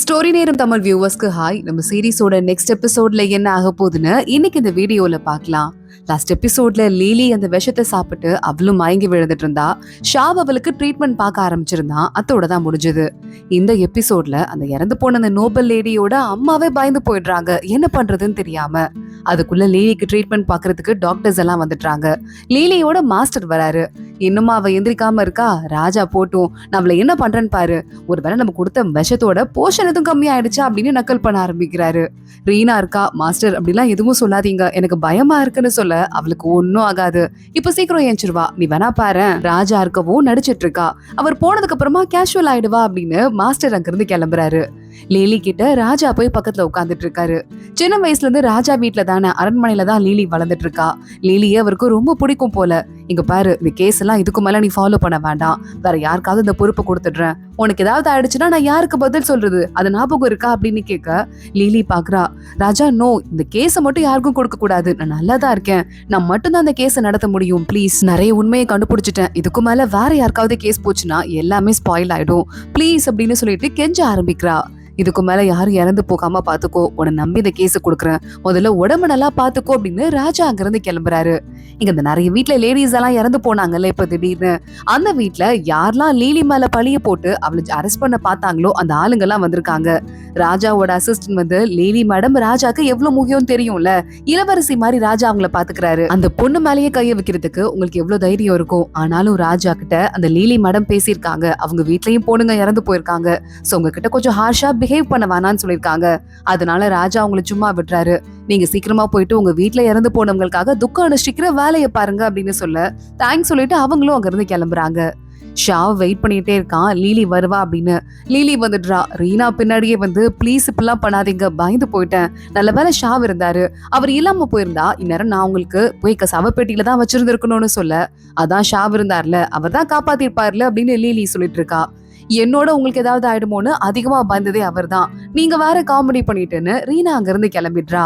Story நேரம் Tamil வியூவர்ஸ்க்கு hi. நம்ம சீரிஸோட next எபிசோட்ல என்ன ஆக போகுதுன்னு இன்னைக்கு இந்த வீடியோல பார்க்கலாம். லாஸ்ட் எபிசோட்ல லீலி அந்த விஷத்தை சாப்பிட்டு அவளும் மயங்கி விழுந்துட்டு இருந்தா. ஷாவ் அவளுக்கு ட்ரீட்மெண்ட் பார்க்க ஆரம்பிச்சிருந்தான். அதோட தான் முடிஞ்சது. இந்த எபிசோட்ல அந்த இறந்து போன அந்த நோபல் லேடியோட அம்மாவே பயந்து போயிடுறாங்க, என்ன பண்றதுன்னு தெரியாம. அதுக்குள்ள லீலிக்கு ட்ரீட்மெண்ட் பாக்குறதுக்கு டாக்டர்ஸ் எல்லாம் வந்துட்டாங்க. லீலியோட மாஸ்டர் வராரு. இன்னுமா அவ எந்திரிக்காம இருக்கா? ராஜா போட்டும் நம்மள என்ன பண்றேன்னு பாரு, ஒருவேளை நம்ம கொடுத்த விஷத்தோட போஷன் எதுவும் கம்மி ஆயிடுச்சா அப்படின்னு நக்கல் பண்ண ஆரம்பிக்கிறாரு. ரீனா இருக்கா, மாஸ்டர் அப்படிலாம் எதுவும் சொல்லாதீங்க, எனக்கு பயமா இருக்குன்னு சொல்ல அவளுக்கு ஒன்னும் ஆகாது, இப்ப சீக்கிரம் ஏஞ்சிருவா, நீ வேணா பாரு. ராஜா இருக்கவும் நடிச்சிட்டு இருக்கா, அவர் போனதுக்கு அப்புறமா கேஷுவல் ஆயிடுவா அப்படின்னு மாஸ்டர் அங்கிருந்து கிளம்புறாரு. லீலி கிட்ட ராஜா போய் பக்கத்துல உட்காந்துட்டு இருக்காரு. சின்ன வயசுல இருந்து ராஜா வீட்டுல தானே, அரண்மனையில தான் லீலி வளர்ந்துட்டு இருக்கா. லீலியே அவருக்கு ரொம்ப பிடிக்கும் போல. இங்க பாரு, இந்த கேஸ் எல்லாம் இதுக்கு மேல நீ ஃபாலோ பண்ண வேண்டாம், வேற யாருக்காவது இந்த பொறுப்பை கொடுத்துடுறேன், உனக்கு ஏதாவது ஆயிடுச்சுன்னா நான் யாருக்கு பதில் சொல்றது, அது ஞாபகம் இருக்கா அப்படின்னு கேட்க லீலி பாக்குறா. ராஜா நோ, இந்த கேஸை மட்டும் யாருக்கும் கொடுக்க கூடாது, நான் நல்லாதான் இருக்கேன், நான் மட்டும் தான் அந்த கேஸை நடத்த முடியும், ப்ளீஸ். நிறைய உண்மையை கண்டுபிடிச்சிட்டேன், இதுக்கு மேல வேற யாருக்காவது கேஸ் போச்சுன்னா எல்லாமே ஸ்பாயில் ஆயிடும், ப்ளீஸ் அப்படின்னு சொல்லிட்டு கெஞ்ச ஆரம்பிக்கிறா. இதுக்கு மேல யாரும் இறந்து போகாம பாத்துக்கோ, உன்னை நம்பி இந்த கேஸ் கொடுக்குறேன், முதல்ல உடம்பு நல்லா பாத்துக்கோ அப்படின்னு ராஜா அங்கிருந்து கிளம்புறாரு. இங்க இந்த நிறைய வீட்டுல லேடிஸ் எல்லாம் இறந்து போனாங்கல்ல இப்ப திடீர்னு, அந்த வீட்டுல யாரெல்லாம் லீலி மேல பழிய போட்டு அவளை அரெஸ்ட் பண்ண பார்த்தாங்களோ அந்த ஆளுங்க எல்லாம் வந்திருக்காங்க. ராஜாவோட அசிஸ்டன்ட் வந்து லீலி மேடம் ராஜாக்கு எவ்வளவு முக்கியம் தெரியும்ல, இளவரசி மாதிரி ராஜா அவங்கள பாத்துக்கிறாரு. அந்த பொண்ணு மேலேயே கைய வைக்கிறதுக்கு உங்களுக்கு எவ்வளவு தைரியம் இருக்கும்? ஆனாலும் ராஜா கிட்ட அந்த லீலி மேடம் பேசியிருக்காங்க, அவங்க வீட்லயும் பொண்ணுங்க இறந்து போயிருக்காங்க, சோ உங்ககிட்ட கொஞ்சம் ஹார்ஷா பிஹேவ் பண்ண வேணான்னு சொல்லிருக்காங்க, அதனால ராஜா அவங்களை சும்மா விட்டுறாரு, நீங்க சீக்கிரமா போயிட்டு உங்க வீட்டுல இறந்து போனவங்களுக்காக துக்கம் அனுஷ்டிக்கிற வேலையை பாருங்க அப்படின்னு சொல்ல தேங்க்ஸ் சொல்லிட்டு அவங்களும் அங்க இருந்து கிளம்புறாங்க. ஷாவ் வெயிட் பண்ணிட்டே இருக்கான், லீலி வருவா அப்படின்னு. லீலி வந்துடுறா. ரீனா பின்னாடியே வந்து ப்ளீஸ் இப்பெல்லாம் பண்ணாதீங்க, பயந்து போயிட்டேன், நல்ல வேலை ஷாவ் இருந்தாரு, அவர் இல்லாம போயிருந்தா இந்நேரம் நான் உங்களுக்கு போய் சவப்பேட்டியில தான் வச்சிருந்திருக்கணும்னு சொல்ல, அதான் ஷாவ் இருந்தார்ல, அவர் தான் காப்பாத்திருப்பார்ல அப்படின்னு லீலி சொல்லிட்டு இருக்கா. என்னோட உங்களுக்கு ஏதாவது ஆயிடுமோன்னு அதிகமா பயந்ததே அவர் தான், நீங்க வேற காமெடி பண்ணிட்டுன்னு ரீனா அங்க இருந்து கிளம்பிடுறா.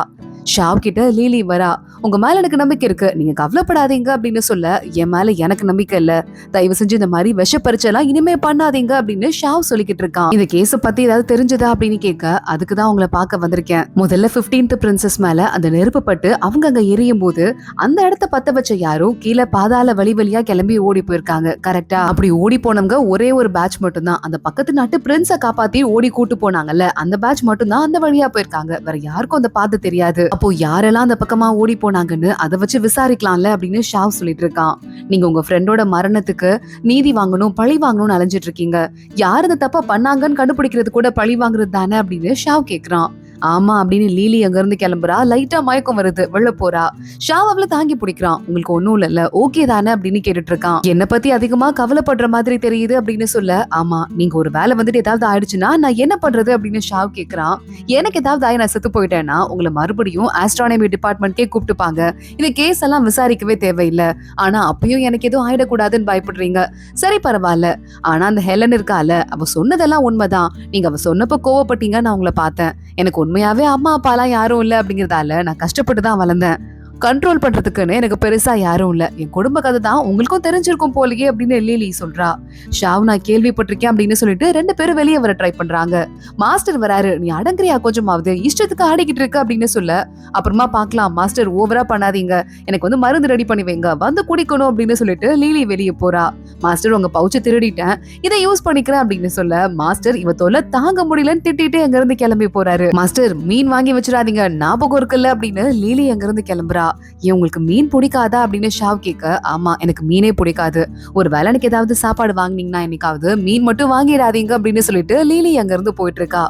ஷாவ் கிட்ட லீலி வரா. உங்க மேல எனக்கு நம்பிக்கை இருக்கு, நீங்க கவலைப்படாதீங்க அப்படின்னு சொல்ல, என் மேல எனக்கு நம்பிக்கை இல்ல, தயவு செஞ்சு இந்த மாதிரி விஷ பரிச்செல்லாம் இனிமே பண்ணாதீங்க அப்படின்னு ஷாவ் சொல்லிக்கிட்டு இருக்கான். இந்த கேஸ பத்தி ஏதாவது தெரிஞ்சதா அப்படின்னு கேட்க, அதுக்குதான் உங்களை பார்க்க வந்திருக்கேன். முதல்ல 15th பிரின்சஸ் மேல அந்த நெருப்பு பட்டு அவங்க அங்க எரியும் போது அந்த இடத்த பத்த வச்ச யாரும் கீழே பாதாள வழியா கிளம்பி ஓடி போயிருக்காங்க, கரெக்டா? அப்படி ஓடி போனவங்க ஒரே ஒரு பேட்ச் மட்டும் தான், அந்த பக்கத்து நாட்டு பிரின்ஸ காப்பாத்தி ஓடி கூட்டு போனாங்கல்ல, அந்த பேட்ச் மட்டும் தான் அந்த வழியா போயிருக்காங்க, வேற யாருக்கும் அந்த பாத்து தெரியாது. அப்போ யாரெல்லாம் அந்த பக்கமா ஓடி போனாங்கன்னு அதை வச்சு விசாரிக்கலாம்ல அப்படின்னு ஷாவ் சொல்லிட்டு இருக்கான். நீங்க உங்க ஃப்ரெண்டோட மரணத்துக்கு நீதி வாங்கணும், பழி வாங்கணும்னு அலைஞ்சிட்டு இருக்கீங்க, யார் இந்த தப்பா பண்ணாங்கன்னு கண்டுபிடிக்கிறது கூட பழி வாங்குறது தானே அப்படின்னு ஷாவ் கேக்குறான். ஆமா அப்படின்னு லீலி அங்க இருந்து கிளம்புறா. லைட்டா மயக்கம் வருது, வெள்ள போறா. ஷாவ் அவளை தாங்கி பிடிக்கிறான். உங்களுக்கு ஒண்ணும் இல்ல, ஓகே தானே அப்படின்னு கேட்டுட்டு இருக்கான். என்ன பத்தி அதிகமா கவலைப்படுற மாதிரி தெரியுது அப்படின்னு சொல்ல, ஆமா நீங்க ஒரு வேலை வந்துட்டு ஏதாவது ஆயிடுச்சுன்னா நான் என்ன பண்றது அப்படின்னு ஷாவ் கேக்குறான். எனக்கு ஏதாவது ஆயி நான் செத்து போயிட்டேன்னா உங்களை மறுபடியும் ஆஸ்ட்ரானமி டிபார்ட்மெண்ட்கே கூப்பிட்டுப்பாங்க, இந்த கேஸ் எல்லாம் விசாரிக்கவே தேவையில்லை, ஆனா அப்பயும் எனக்கு எதுவும் ஆயிடக்கூடாதுன்னு பயப்படுறீங்க, சரி பரவாயில்ல, ஆனா அந்த ஹெலன் இருக்கால, அவ சொன்னதெல்லாம் உண்மைதான், நீங்க அவ சொன்னப்ப கோவப்பட்டீங்க, நான் உங்களை பார்த்தேன், எனக்கு உண்மையாவே அம்மா அப்பாலாம் யாரும் இல்ல அப்படிங்கறதால நான் கஷ்டப்பட்டு தான் வளர்ந்தேன், கண்ட்ரோல் பண்றதுக்குன்னு எனக்கு பெருசா யாரும் இல்ல, என் குடும்ப கதை தான் உங்களுக்கும் தெரிஞ்சிருக்கும் போலயே அப்படின்னு லீலி சொல்றா. ஷாவ் நான் கேள்விப்பட்டிருக்கேன் அப்படின்னு சொல்லிட்டு ரெண்டு பேரும் வெளியே வர ட்ரை பண்றாங்க. மாஸ்டர் வராரு. நீ அடங்குறியா கொஞ்சமாவது, இஷ்டத்துக்கு ஆடிக்கிட்டு இருக்க அப்படின்னு சொல்ல, அப்புறமா பாக்கலாம் மாஸ்டர், ஓவரா பண்ணாதீங்க, எனக்கு வந்து மருந்து ரெடி பண்ணி வைங்க, வந்து குடிக்கணும் அப்படின்னு சொல்லிட்டு லீலி வெளியே போறா. மாஸ்டர் உங்க பவுச்சை திருடிட்டேன், இதை யூஸ் பண்ணிக்கிறேன் அப்படின்னு சொல்ல, மாஸ்டர் இவ தொல்லை தாங்க முடியலன்னு திட்டிட்டு அங்க இருந்து கிளம்பி போறாரு. மாஸ்டர் மீன் வாங்கி வச்சிடாதீங்க, ஞாபகம் இருக்குல்ல அப்படின்னு லீலி அங்க இருந்து கிளம்புறா. ஏன் உங்களுக்கு மீன் பிடிக்காதா அப்படின்னு ஷாவ் கேட்க, ஆமா எனக்கு மீனே பிடிக்காது, ஒரு வேளை எனக்கு ஏதாவது சாப்பாடு வாங்கினீங்கன்னா என்னைக்காவது மீன் மட்டும் வாங்கிடாதீங்க அப்படின்னு சொல்லிட்டு லீலி அங்க இருந்து போயிட்டு இருக்கா.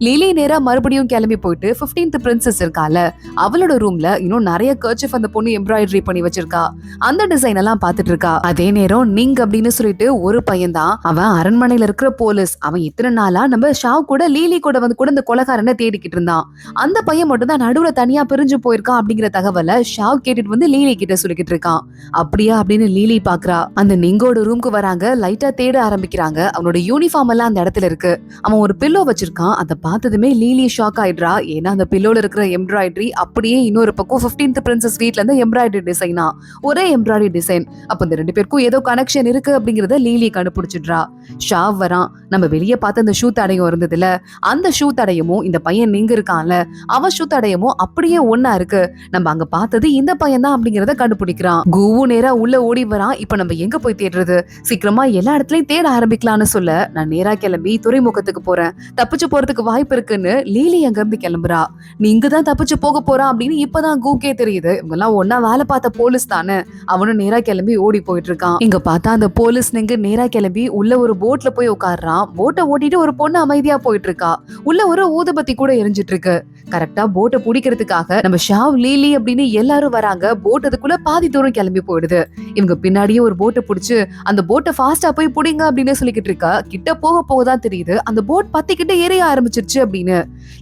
லீலி நேரா மறுபடியும் கிளம்பி போயிட்டு 15th பிரின்சஸ் இருக்கால, அவளோட ரூம்ல இன்னும் நிறைய கர்ச்சிஃப் அந்த பொண்ணு எம்ப்ராய்டரி பண்ணி வச்சிருக்கா, அந்த டிசைன் எல்லாம் பாத்துட்டு இருக்கா. அதே நேரம் நீங்க அப்படின்னு சொல்லிட்டு ஒரு பையன் தான், அவன் அரண்மனையில இருக்கிற போலீஸ், அவன் இத்தனை நாளா நம்ம ஷாவ் கூட லீலி கூட வந்து கூட இந்த கொலைகாரனை தேடிக்கிட்டு இருந்தான், அந்த பையன் மட்டும் தான் நடுவுல தனியா பிரிஞ்சு போயிருக்கான் அப்படிங்கிற தகவலை ஷாவ் கேட்டுட்டு வந்து லீலி கிட்ட சொல்லிக்கிட்டு இருக்கான். அப்படியா அப்படின்னு லீலி பாக்குறா. அந்த நிங்கோட ரூம்க்கு வராங்க. லைட்டா தேட ஆரம்பிக்கிறாங்க. அவனோட யூனிஃபார்ம் எல்லாம் அந்த இடத்துல இருக்கு. அவன் ஒரு பில்லோ வச்சிருக்கான். அதை பார்த்ததுமே லீலி ஷாக் ஆயிடுறா. ஏன்னா அந்த பில்லோல இருக்கிற எம்ப்ராய்டரி அப்படியே இன்னொரு பக்கம் 15th பிரின்சஸ் வீட்ல இருந்து எம்ப்ராய்டரி டிசைனா, ஒரே எம்ப்ராய்டரி டிசைன். அப்ப இந்த ரெண்டு பேருக்கும் ஏதோ கனெக்ஷன் இருக்கு அப்படிங்கறத லீலி கண்டுபிடிச்சிடுறா. ஷாவ் வரான். நம்ம வெளியே பார்த்த அந்த ஷூ தடையும் இருந்ததுல, அந்த ஷூ தடையமும் இந்த பையன் நீங்க இருக்கான்ல அவன் ஷூ தடையமும் அப்படியே ஒன்னா இருக்கு. நம்ம அங்க பார்த்தது இந்த பையன் தான் அப்படிங்கறத கண்டுபிடிக்கிறான். கூவும் நேரா உள்ள ஓடி வரான். இப்ப நம்ம எங்க போய் தேடுறது? சீக்கிரமா எல்லா இடத்துலயும் தேட ஆரம்பிக்கலாம்னு சொல்ல நான் நேரா கிளம்பி துறைமுகத்துக்கு போறேன். தப்பிச்சு போறதுக்கு வாய்ப்பு இருக்குன்னு லீலி அங்க இருந்து கிளம்புறா. நீங்க தான் தப்பிச்சு போக போறான் அப்படின்னு இப்பதான் கூக்கே தெரியுது. இவங்க எல்லாம் ஒன்னா வேலை பார்த்த போலீஸ் தானே. அவனும் நேரா கிளம்பி ஓடி போயிட்டு இருக்கான். இங்க பார்த்தா அந்த போலீஸ் நீங்க நேரா கிளம்பி உள்ள ஒரு போட்ல போய் உட்கார்றான். போட்டை ஓட்டிட்டு ஒரு பொண்ணு அமைதியா போயிட்டு இருக்கா. உள்ள ஒரு ஊதுபத்தி கூட எரிஞ்சிட்டு இருக்கு. கரெக்டா போட்டை பிடிக்கிறதுக்காக நம்ம ஷாவ் லீலி அப்படின்னு எல்லாரும் வராங்க. போட் அதுக்குள்ள பாதி தூரம் கிளம்பி போயிடுது. இவங்க பின்னாடியே ஒரு போட்டை பிடிச்சு அந்த போட்டை ஃபாஸ்டா போய் புடிங்க அப்படின்னு சொல்லிக்கிட்டு இருக்கா. கிட்ட போக போகதான் தெரியுது அந்த போட் பத்திக்கிட்ட எரிய ஆரம்பிச்சிருச்சு அப்படின்னு.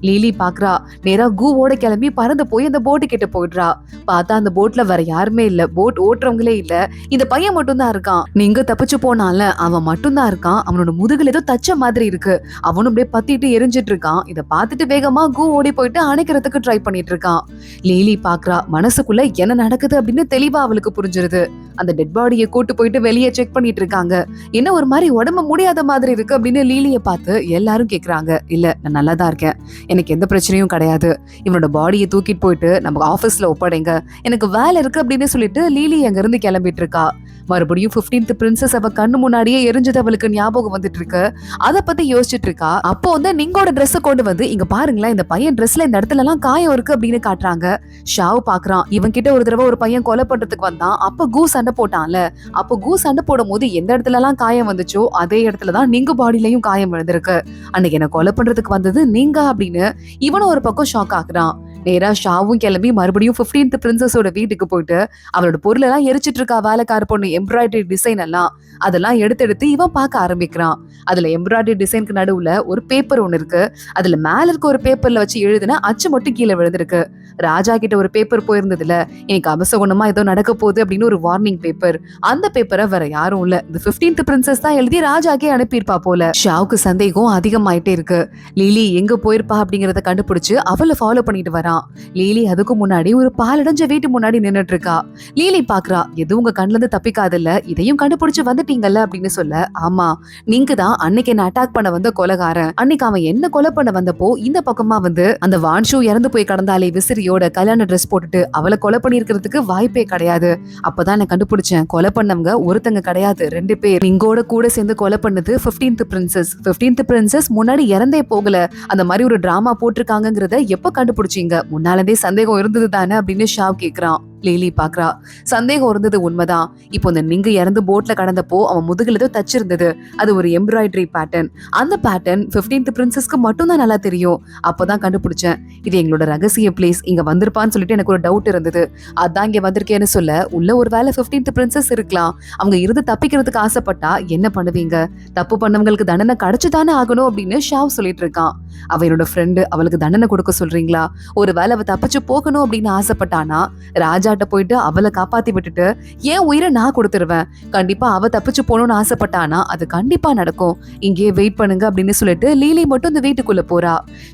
லீலி பாக்குறா. நேரா கூவோட கிளம்பி பறந்து போய் அந்த போட்டு கிட்ட போயிடுறா. பார்த்தா அந்த போட்ல வேற யாருமே இல்ல. போட் ஓட்டுறவங்களே இல்ல. இந்த பையன் மட்டும் தான் இருக்கான். நீங்க தப்பிச்சு போனால அவன் மட்டும் தான் இருக்கான். அவனோட முதுகுல ஏதோ தச்ச மாதிரி இருக்கு. அவனும் அப்படியே பத்திட்டு எரிஞ்சிட்டு இருக்கான். இத பார்த்துட்டு வேகமா கூ ஓடி போயிட்டு அணைக்கிறதுக்கு ட்ரை பண்ணிட்டு இருக்கான். லீலி பாக்குறா. மனசுக்குள்ள என்ன நடக்குது அப்படின்னு தெளிவா அவளுக்கு புரிஞ்சிருது. அந்த டெட் பாடியை கூட்டு போயிட்டு வெளியே செக் பண்ணிட்டு இருக்காங்க. என்ன ஒரு மாதிரி உடம்பு முடியாத மாதிரி இருக்கு அப்படின்னு லீலியை பார்த்து எல்லாரும் கேக்குறாங்க. இல்ல நான் நல்லா தான் இருக்கேன், எனக்கு எந்த பிரச்சனையும் கிடையாது. இவனோட பாடியை தூக்கிட்டு போயிட்டு நம்ம ஆபீஸ்ல ஒப்படைங்க, எனக்கு வேலை இருக்கு அப்படின்னு சொல்லிட்டு லீலி அங்க இருந்து கிளம்பிட்டு இருக்கா. மறுபடியும் 15th பிரின்சஸ் அவ கண்ணு முன்னாடியே எரிஞ்சது அவளுக்கு ஞாபகம் வந்துட்டு இருக்கு. அத பத்தி யோசிச்சுட்டு இருக்கா. அப்போ வந்து நிங்கோட ட்ரெஸ் கொண்டு வந்து இங்க பாருங்களேன், இந்த பையன் ட்ரெஸ்ல இந்த இடத்துல எல்லாம் காயம் இருக்கு அப்படின்னு காட்டுறாங்க. ஷாவ் பாக்குறான். இவன் கிட்ட ஒரு தடவை ஒரு பையன் கொலை பண்றதுக்கு வந்தான். அப்ப கூ சண்டை போட்டான்ல. அப்ப கூ சண்டை போடும் போது எந்த இடத்துல எல்லாம் காயம் வந்துச்சோ அதே இடத்துலதான் நிங்கு பாடியிலையும் காயம் விழுந்திருக்கு. அன்னைக்கு என்ன கொலை பண்றதுக்கு வந்தது நீங்க அப்படின்னு இவனும் ஒரு பக்கம் ஷாக் ஆகுறான். நேரா ஷாவும் கிளம்பி மறுபடியும் 15th பிரின்சஸோட வீட்டுக்கு போயிட்டு அவளோட பொருள் எல்லாம் எரிச்சிட்டு இருக்கா. வேலைக்கார பொண்ணு எம்ப்ராய்டரி டிசைன் எல்லாம் அதெல்லாம் எடுத்து இவன் பார்க்க ஆரம்பிக்கிறான். அதுல எம்ப்ராய்டரி டிசைனுக்கு நடுவுல ஒரு பேப்பர் ஒண்ணு இருக்கு. அதுல மேல இருக்க ஒரு பேப்பர்ல வச்சு எழுதுன அச்சு மட்டும் கீழே விழுந்திருக்கு. ராஜா கிட்ட ஒரு பேப்பர் போயிருந்ததுல எனக்கு அபசகுணமா ஏதோ நடக்க போகுது அப்படின்னு ஒரு வார்னிங் பேப்பர். அந்த பேப்பரை வேற யாரும் இல்ல, இந்த 15th பிரின்சஸ் தான் எழுதி ராஜாக்கே அனுப்பியிருப்பா போல. ஷாவுக்கு சந்தேகம் அதிகமாயிட்டே இருக்கு. லீலி எங்க போயிருப்பா அப்படிங்கறத கண்டுபிடிச்சு அவளை ஃபாலோ பண்ணிட்டு வரான். லீலி அதுக்கு முன்னாடி ஒரு பாலடைஞ்ச வீட்டு முன்னாடி நின்னுட்டு இருக்கா. லீலி பாக்குறா. எதுவும் உங்க கண்ணுல இருந்து தப்பிக்காதல்ல, இதையும் கண்டுபிடிச்சு வந்துட்டீங்கல்ல அப்படின்னு சொல்ல, ஆமா நீங்க தான் அன்னைக்கு என்ன அட்டாக் பண்ண வந்த கொலைகாரன். அன்னைக்கு அவன் என்ன கொலை பண்ண வந்தப்போ இந்த பக்கமா வந்து அந்த வான்ஷூ இறந்து போய் கடந்தாலே விசிறியோட கல்யாண ட்ரெஸ் போட்டுட்டு அவளை கொலை பண்ணிருக்கிறதுக்கு வாய்ப்பே கிடையாது. அப்பதான் நான் கண்டுபிடிச்சேன், கொலை பண்ணவங்க ஒருத்தங்க கிடையாது, 2 பேர். இங்கோட கூட சேர்ந்து கொலை பண்ணது 15th பிரின்சஸ். 15th பிரின்சஸ் முன்னாடி இறந்தே போகல. அந்த மாதிரி ஒரு டிராமா போட்டிருக்காங்கிறத எப்ப கண்டுபிடிச்சீங்க? முன்னாலே சந்தேகம் இருந்தது தானே அப்படின்னு ஷாவ் கேக்குறான். லீலி பாக்குறா. சந்தேகம் இருந்தது உண்மைதான். இப்போ இந்த நீங்க இறந்து போட்ல கடந்தப்போ அவன் முதுகுல ஏதோ தச்சிருந்தது. அது ஒரு எம்ப்ராய்டரி பேட்டர்ன். அந்த பேட்டர்ன் 15th பிரின்சஸ்க்கு மட்டும் தான் நல்லா தெரியும். அப்பதான் கண்டுபிடிச்சேன், இது எங்களோட ரகசிய பிளேஸ், இங்க வந்திருப்பான்னு சொல்லிட்டு எனக்கு ஒரு டவுட் இருந்தது. அதான் இங்க வந்திருக்கேன்னு சொல்ல, உள்ள ஒரு வேலை 15th பிரின்சஸ் இருக்கலாம். அவங்க இருந்து தப்பிக்கிறதுக்கு ஆசைப்பட்டா என்ன பண்ணுவீங்க? தப்பு பண்ணவங்களுக்கு தண்டனை கிடைச்சுதானே ஆகணும் அப்படின்னு ஷாவ் சொல்லிட்டு இருக்கான். அவனோட ஃப்ரெண்டு, அவளுக்கு தண்டனை கொடுக்க சொல்றீங்களா? ஒரு வேலை அவ தப்பிச்சு போகணும் அப்படின்னு ஆசைப்பட்டானா ராஜாட்ட போயிட்டு அவளை காப்பாத்தி விட்டுட்டு ஏன் உயிரை நான் கொடுத்துருவேன். கண்டிப்பா அவ தப்பிச்சு போகணும்னு ஆசைப்பட்டானா அது கண்டிப்பா நடக்கும். இங்கேயே வெயிட் பண்ணுங்க அப்படின்னு சொல்லிட்டு லீலி மட்டும் இந்த வீட்டுக்குள்ள போறா.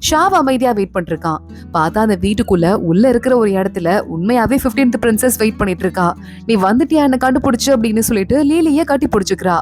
ஷாவ் அமைதியா வெயிட் பண்ணிருக்கான். பார்த்தா அந்த வீட்டுக்குள்ள உள்ள இருக்கிற ஒரு இடத்துல உண்மையாவே 15th பிரின்சஸ் வெயிட் பண்ணிட்டு இருக்கா. நீ வந்துட்டியா என்ன கண்டுபிடிச்சு அப்படின்னு சொல்லிட்டு லீலிய கட்டி பிடிச்சுக்கிறா.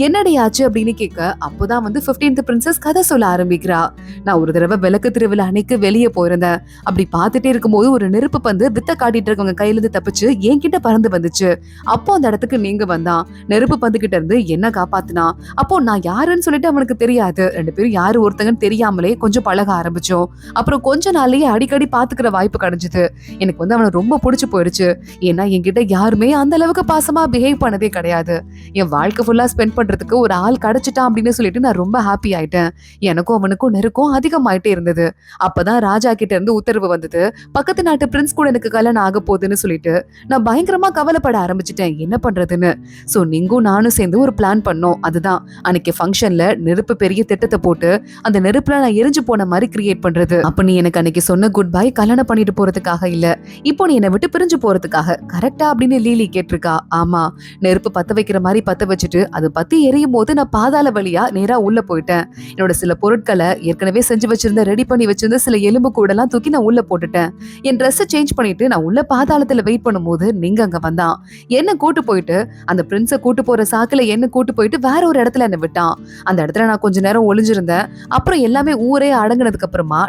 என்னடி ஆச்சு அப்படின்னு கேட்க, அப்போதான் வந்து 15th பிரின்சஸ் கதை சொல்ல ஆரம்பிக்கிறா. நான் ஒரு தடவை விளக்கு திருவிழா அன்னைக்கு வெளியே போயிருந்தேன். அப்படி பார்த்துட்டே இருக்கும்போது ஒரு நெருப்பு பந்து வித்த காட்டிட்டு இருக்கவங்க கையில இருந்து தப்பிச்சு என்கிட்ட பறந்து வந்துச்சு. அப்போ அந்த இடத்துக்கு நீங்க வந்தான். நெருப்பு பந்து கிட்ட இருந்து என்ன காப்பாத்தினா. அப்போ நான் யாருன்னு சொல்லிட்டு அவனுக்கு தெரியாது. 2 பேரும் யாரு ஒருத்தங்கன்னு தெரியாமலே கொஞ்சம் பழக ஆரம்பிச்சோம். அப்புறம் கொஞ்ச நாள்லயே அடிக்கடி பாத்துக்கிற வாய்ப்பு கிடைச்சது. எனக்கு வந்து அவனை ரொம்ப பிடிச்சு போயிருச்சு. ஏன்னா என்கிட்ட யாருமே அந்த அளவுக்கு பாசமா பிஹேவ் பண்ணதே கிடையாது. என் வாழ்க்கை ஃபுல்லா ஸ்பெண்ட் பண்றதுக்கு ஒரு ஆள் கிடைச்சிட்டான் அப்படின்னு சொல்லிட்டு நான் ரொம்ப ஹாப்பி ஆயிட்டேன். எனக்கும் அவனுக்கும் நெருக்கம் அதிகமாயிட்டே இருந்தது. அப்பதான் ராஜா கிட்ட இருந்து உத்தரவு வந்தது, பக்கத்து நாட்டு பிரின்ஸ் கூட எனக்கு கல்யாணம் ஆக போகுதுன்னு சொல்லிட்டு நான் பயங்கரமா கவலைப்பட ஆரம்பிச்சிட்டேன் என்ன பண்றதுன்னு. சோ நீங்கும் நானும் சேர்ந்து ஒரு பிளான் பண்ணோம். அதுதான் அன்னைக்கு ஃபங்க்ஷன்ல நெருப்பு பெரிய திட்டத்தை போட்டு அந்த நெருப்புல நான் எரிஞ்சு போன மாதிரி கிரியேட் பண்றது. அப்ப நீ எனக்கு அன்னைக்கு சொன்ன குட் பை கல்யாணம் பண்ணிட்டு போறதுக்காக இல்ல, இப்போ நீ என்னை விட்டு பிரிஞ்சு போறதுக்காக கரெக்டா அப்படின்னு லீலி கேட்டிருக்கா. ஆமா, நெருப்பு பத்த வைக்கிற மாதிரி பத்த வச்சுட்டு அது பத்தி எரியும் போது நான் பாதாள வழியா நேரா உள்ள போயிட்டேன். என்னோட சில பொருட்களை ஏற்கனவே செஞ்சு வச்சிருந்த ரெடி பண்ணி வச்சிருந்த சில எலும்பு கூட எல்லாம் தூக்கி நான் உள்ள போட்டுட்டேன். என் ட்ரெஸ் சேஞ்ச் பண்ணிட்டு நான் உள்ள பாதாளத்துல வெயிட் பண்ணும்போது நீங்க அங்க வந்தான். என்ன கூட்டு போயிட்டு அந்த பிரின்ஸ கூட்டு போற சாக்குல என்ன கூட்டு போயிட்டு வேற ஒரு இடத்துல என்ன விட்டான். அந்த இடத்துல நான் கொஞ்ச நேரம் ஒளிஞ்சிருந்தேன். அப்புறம் எல்லாமே ஊரே அடங்கினதுக்கு அப்புறமா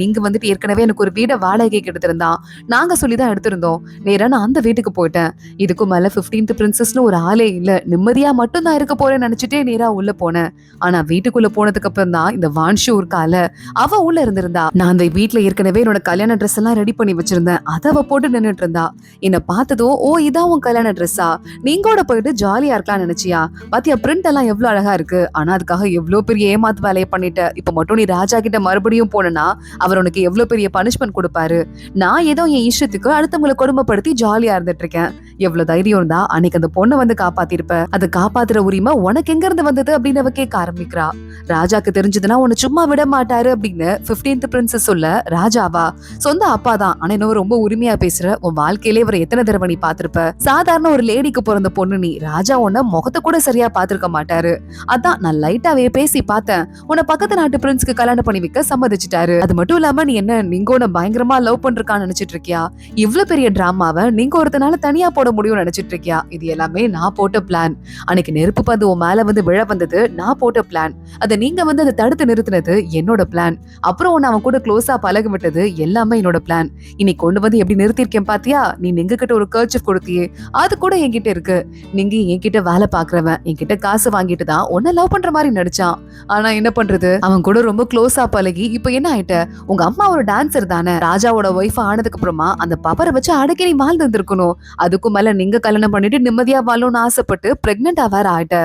நீங்க வந்துட்டு ஏற்கனவே எனக்கு ஒரு வீட வாடகைக்கு எடுத்திருந்தான். நாங்க சொல்லிதான் எடுத்திருந்தோம். நேரா நான் அந்த வீட்டுக்கு போயிட்டேன். இதுக்கு மேல 15th பிரின்சஸ்னு ஒரு ஆளே இல்ல, நிம்மதியா மட்டும் தான் இருக்க போறேன்னு நினைச்சிட்டே நேரா உள்ள போனேன். ஆனா வீட்டுக்குள்ள போனதுக்கு அப்புறம் தான் இந்த வான்ஷு இருக்கால, அவ உள்ள இருந்திருந்தா. நான் அந்த வீட்டுல ஏற்கனவே என்னோட கல்யாண ட்ரெஸ் எல்லாம் ரெடி பண்ணி வச்சிருந்தேன். அதை அவ போட்டு நின்னுட்டு இருந்தா. என்ன பார்த்ததும் ஓ இதான் உன் கல்யாண ட்ரெஸ்ஸா, நீங்கோட போயிட்டு ஜாலியா இருக்கலாம் நினைச்சியா, பாத்தியா பிரிண்ட் எல்லாம் எவ்வளவு அழகா இருக்கு, ஆனா அதுக்காக எவ்வளவு பெரிய ஏமாத்து வேலையை பண்ணிட்ட. இப்ப மட்டும் நீ ராஜா கிட்ட மறுபடியும் போனா அவர் உனக்கு எவ்வளவு பெரிய பனிஷ்மெண்ட் கொடுப்பாரு. நான் ஏதோ என் இஷ்டத்துக்கு அடுத்தவங்களை கொடுமைப்படுத்தி ஜாலியா இருந்துட்டு இருக்கேன். எவ்வளவு தைரியம் இருந்தா அன்னைக்கு அந்த பொண்ணை வந்து காப்பாத்திருப்ப. அதை காப்பாத்துற உரிமை உனக்கு எங்க இருந்து வந்தது அப்படின்னு அவ கேட்க ஆரம்பிக்கிறா. ராஜாக்கு தெரிஞ்சதுன்னா உன்னை சும்மா விட மாட்டாரு அப்படின்னு 15th பிரின்சஸ் சொல்ல, ராஜாவா சொந்த அப்பா தான், ஆனா இன்னும் ரொம்ப உரிமையா பேசுற, உன் வாழ்க்கையிலே இவரை எத்தனை தடவை நீ பாத்திருப்ப. சாதாரண ஒரு லேடிக்கு பிறந்த பொண்ணு நீ, ராஜா உன்ன முகத்தை கூட சரியா பாத்திருக்க மாட்டாரு. அதான் நான் லைட்டாவே பேசி பார்த்தேன், உன்னை பக்கத்து நாட்டு பிரின்ஸ்க்கு கல்யாணம் பண்ணி வைக்க சம்மதிச்சிட்டாரு. அது மட்டும் இல்லாம நீ என்ன நீங்க உன்னை பயங்கரமா லவ் பண்றான்னு நினைச்சிட்டு இருக்கியா? இவ்வளவு பெரிய டிராமாவை நீங்க ஒருத்தனால தனியா போட முடியும் நினைச்சிட்டு இருக்கியா? இது எல்லாமே நான் போட்ட பிளான். அன்னைக்கு நெருப்பு பந்து உன் மேல வந்து விழ வந்தது நான் போட்ட பிளான். அதை நீங்க வந்து அதை தடுத்து நிறுத்தினது என்னோட பிளான். அப்புறம் உன்னை அவன் கூட க்ளோஸா பழக விட்டது எல்லாமே என்னோட பிளான். இன்னைக்கு கொண்டு வந்து எப்படி நிறுத்திருக்கேன் பாத்தியா? நீ நீங்க கிட்ட ஒரு கர்ச்சீஃப் கொடுத்தியே, அது கூட என்கிட்ட இருக்கு. நீங்க என்கிட்ட வேலை பாக்குறவன் என்கிட்ட காசு வாங்கிட்டு தான் உன்னை லவ் பண்ற மாதிரி நடிச்சான். ஆனா என்ன பண்றது, அவன் கூட ரொம்ப க்ளோஸா பழகி இப்ப என்ன ஆயிட்ட? உங்க அம்மா ஒரு டான்சர் தானே, ராஜாவோட ஒய்ஃப் ஆனதுக்கு அப்புறமா அந்த பவரை வச்சு அடக்கி நீ வாழ்ந்து இருந்திருக்கணும். அதுக்கும் மேல நீங்க கல்யாணம் பண்ணிட்டு நிம்மதியா வாழணும்னு ஆசைப்பட்டு பிரெக்னெண்டா வேற ஆயிட்ட.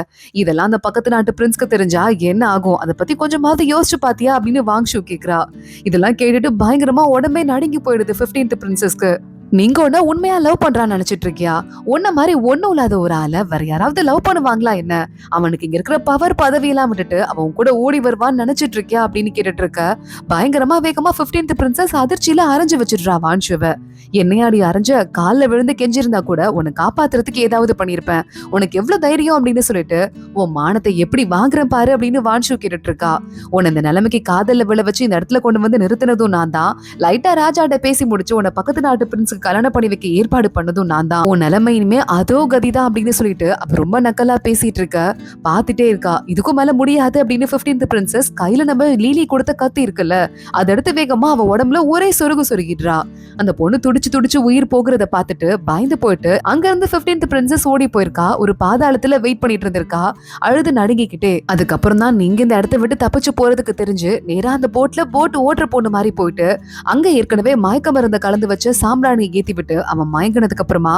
இதெல்லாம் அந்த பக்கத்து நாட்டு பிரின்ஸ்க்கு தெரிஞ்சா என்ன ஆகும், அதை பத்தி கொஞ்சமாவது யோசிச்சு பாத்தியா அப்படின்னு வாங்ஷு கேக்குறா. இதெல்லாம் கேட்டுட்டு பயங்கரமா உடம்பே நடுங்கி போயிடுது 15th பிரின்சஸ்க்கு. நீங்க ஒண்ணு உண்மையா லவ் பண்றான்னு நினைச்சிட்டு இருக்கியா? உன்ன மாதிரி ஒண்ணும் இல்லாத ஒரு ஆளை வேற யாராவது லவ் பண்ணுவாங்களா என்ன? அவனுக்கு இங்க இருக்கிற பவர் பதவி எல்லாம் விட்டுட்டு அவன் கூட ஓடி வருவான்னு நினைச்சிட்டு இருக்கியா அப்படின்னு கேட்டுட்டு இருக்க. பயங்கரமா வேகமா 15th பிரின்சஸ் அதிர்ச்சியில அரைஞ்சு வச்சிடுறா வான்ஷுவ. என்னையாடி அரைஞ்ச, கால்ல விழுந்து கெஞ்சிருந்தா கூட உன்னை காப்பாத்துறதுக்கு ஏதாவது பண்ணிருப்பேன். உனக்கு எவ்வளவு தைரியம் அப்படின்னு சொல்லிட்டு உன் மானத்தை எப்படி வாங்குறேன் பாரு அப்படின்னு வான்ஷு கேட்டுட்டு இருக்கா. உன்னை இந்த நிலைமைக்கு காதல்ல விழ வச்சு இந்த இடத்துல கொண்டு வந்து நிறுத்தினதும் நான் தான். லைட்டா ராஜாட்ட பேசி முடிச்சு உன்னை பக்கத்து நாட்டு பிரின்ஸ் கல்யாணம் பண்ணி வைக்க ஏற்பாடு பண்ணதும் நான் தான். உன் நிலைமை இனிமே அதோ கதிதான் அப்படின்னு சொல்லிட்டு அவ ரொம்ப நக்கலா பேசிட்டு இருக்க. பாத்துட்டே இருக்கா. இதுக்கும் மேல முடியாது அப்படின்னு 15th பிரின்சஸ் கையில நம்ம லீலி கொடுத்த கத்தி இருக்குல்ல, அதை எடுத்து வேகமா அவ உடம்புல ஒரே சொருகிடுறா. அந்த பொண்ணு துடிச்சு துடிச்சு உயிர் போகிறத பாத்துட்டு பயந்து போயிட்டு அங்க இருந்து 15th பிரின்சஸ் ஓடி போயிருக்கா. ஒரு பாதாளத்துல வெயிட் பண்ணிட்டு இருந்திருக்கா அழுது நடுங்கிக்கிட்டே. அதுக்கப்புறம் தான் நீங்க இந்த இடத்த விட்டு தப்பிச்சு போறதுக்கு தெரிஞ்சு நேரா அந்த போட் ஓட்டுற பொண்ணு மாதிரி போயிட்டு அங்க ஏற்கனவே மயக்க மருந்த கலந்து வச்ச சாம்பிராணி ஏத்தி விட்டு அவன் மயங்கினதுக்கு அப்புறமா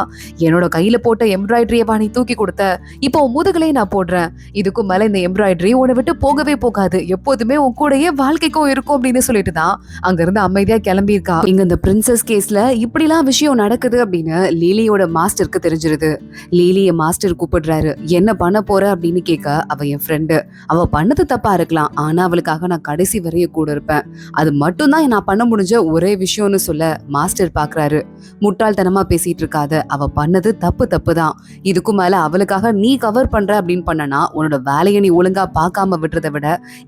என்னோட கையில போட்ட எம்ப்ராய்டரிய வாணி தூக்கி கொடுத்த, இப்போ உன் முதுகலையும் நான் போடுறேன். இதுக்கும் மேல இந்த எம்ப்ராய்டரி உன்னை விட்டு போகவே போகாது, எப்போதுமே உன் கூடயே வாழ்க்கைக்கும் இருக்கும் அப்படின்னு சொல்லிட்டு தான் அங்க இருந்து அமைதியா கிளம்பி இருக்கா. இங்க இந்த பிரின்சஸ் கேஸ்ல இப்படிலாம் விஷயம் நடக்குது அப்படின்னு லீலியோட மாஸ்டருக்கு தெரிஞ்சிருது. லீலிய மாஸ்டர் கூப்பிடுறாரு. என்ன பண்ண போற அப்படின்னு கேட்க, அவ என் ஃப்ரெண்டு, அவ பண்ணது தப்பா இருக்கலாம், ஆனா அவளுக்காக நான் கடைசி வரைய கூட இருப்பேன், அது மட்டும் தான் நான் பண்ண முடிஞ்ச ஒரே விஷயம்னு சொல்ல மாஸ்டர் பாக்குறாரு. முட்டாள்தனமா பேசிட்டு இருக்காத, அவ பண்ணது தப்பு தான். இதுக்கும் மேல அவளுக்காக நீ கவர் பண்ற அப்படின்னு பண்ணனா உன்னோட வேலையை நீ ஒழுங்கா பார்க்காம விடுறதை விட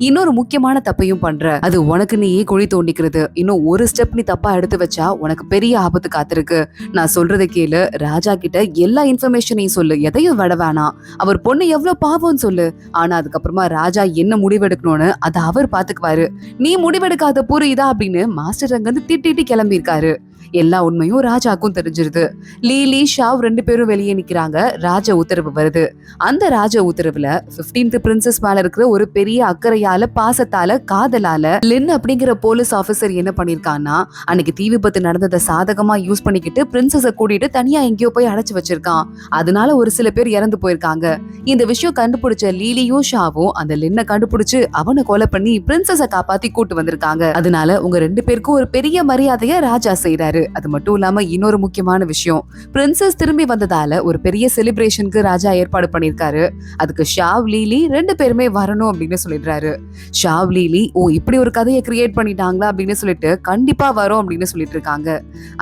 இன்னொரு முக்கியமான தப்பையும் பண்ற. அது உனக்கு நீயே குழி தோண்டிக்கிறது. இன்னும் ஒரு ஸ்டெப் நீ தப்பா எடுத்து வச்சா உனக்கு பெரிய ஆபத்து காத்திருக்கு. நான் சொல்றதை கேளு, ராஜா கிட்ட எல்லா இன்ஃபர்மேஷனையும் சொல்லு, எதையும் விட வேணாம். அவர் பொண்ணு எவ்வளவு பாவம்னு சொல்லு, ஆனா அதுக்கப்புறமா ராஜா என்ன முடிவெடுக்கணும்னு அதை அவர் பாத்துக்குவாரு. நீ முடிவெடுக்காத புரியுதா அப்படின்னு மாஸ்டர் அங்க இருந்து திட்டிட்டு கிளம்பி இருக்காரு. எல்லா உண்மையும் ராஜாக்கும் தெரிஞ்சிருது. லீலி ஷாவ் 2 பேரும் வெளியே நிக்கிறாங்க. ராஜ உத்தரவு வருது. அந்த ராஜ உத்தரவுல 15th பிரின்சஸ் மேல இருக்கிற ஒரு பெரிய அக்கறையால, பாசத்தால, காதலால லின் அப்படிங்கிற போலீஸ் ஆபீசர் என்ன பண்ணிருக்கான்னா, அன்னைக்கு தீ விபத்து நடந்ததை சாதகமா யூஸ் பண்ணிக்கிட்டு பிரின்சஸ கூட்டிட்டு தனியா எங்கேயோ போய் அடைச்சு வச்சிருக்கான். அதனால ஒரு சில பேர் இறந்து போயிருக்காங்க. இந்த விஷயம் கண்டுபிடிச்ச லீலியும் ஷாவும் அந்த லின்னை கண்டுபிடிச்சு அவனை கொலை பண்ணி பிரின்சஸ காப்பாத்தி கூட்டு வந்திருக்காங்க. அதனால உங்க 2 பேருக்கும் ஒரு பெரிய மரியாதைய ராஜா செய்யறாரு. இருக்காரு. அது மட்டும் இல்லாம இன்னொரு முக்கியமான விஷயம், பிரின்சஸ் திரும்பி வந்ததால ஒரு பெரிய செலிப்ரேஷனுக்கு ராஜா ஏற்பாடு பண்ணிருக்காரு. அதுக்கு ஷாவ் லீலி 2 பேருமே வரணும் அப்படின்னு சொல்லிடுறாரு. ஷாவ் லீலி இப்படி ஒரு கதையை கிரியேட் பண்ணிட்டாங்களா அப்படின்னு சொல்லிட்டு கண்டிப்பா வரும் அப்படின்னு சொல்லிட்டு இருக்காங்க.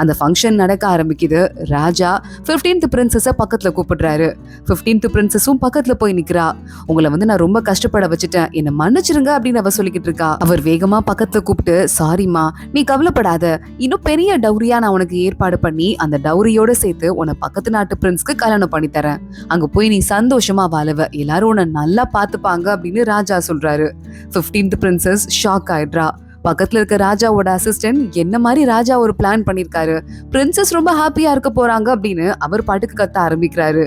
அந்த ஃபங்க்ஷன் நடக்க ஆரம்பிக்குது. ராஜா 15th பிரின்சஸ பக்கத்துல கூப்பிடுறாரு. 15th பிரின்சஸும் பக்கத்துல போய் நிக்கிறா. உங்களை நான் ரொம்ப கஷ்டப்பட வச்சுட்டேன், என்ன மன்னிச்சிருங்க அப்படின்னு அவ சொல்லிக்கிட்டு இருக்கா. அவர் வேகமா பக்கத்துல கூப்பிட்டு, சாரிமா, நீ கவலைப்படாத, இன்னும் பெரிய டவுரியா நான் உனக்கு ஏற்பாடு பண்ணி அந்த டவுரியோட சேர்த்து உன்னை பக்கத்து நாட்டு பிரின்ஸ்க்கு கல்யாணம் பண்ணி தரேன். அங்க போய் நீ சந்தோஷமா வாழவ, எல்லாரும் உன்னை நல்லா பாத்துப்பாங்க அப்படின்னு ராஜா சொல்றாரு. 15th princess shock ஆயிடுறா. பக்கத்துல இருக்க ராஜாவோட அசிஸ்டன்ட் என்ன மாதிரி ராஜா ஒரு பிளான் பண்ணிருக்காரு, பிரின்சஸ் ரொம்ப ஹாப்பியா இருக்க போறாங்க அப்படின்னு அவர் பாட்டுக்கு கத்த ஆரம்பிக்கிறாரு.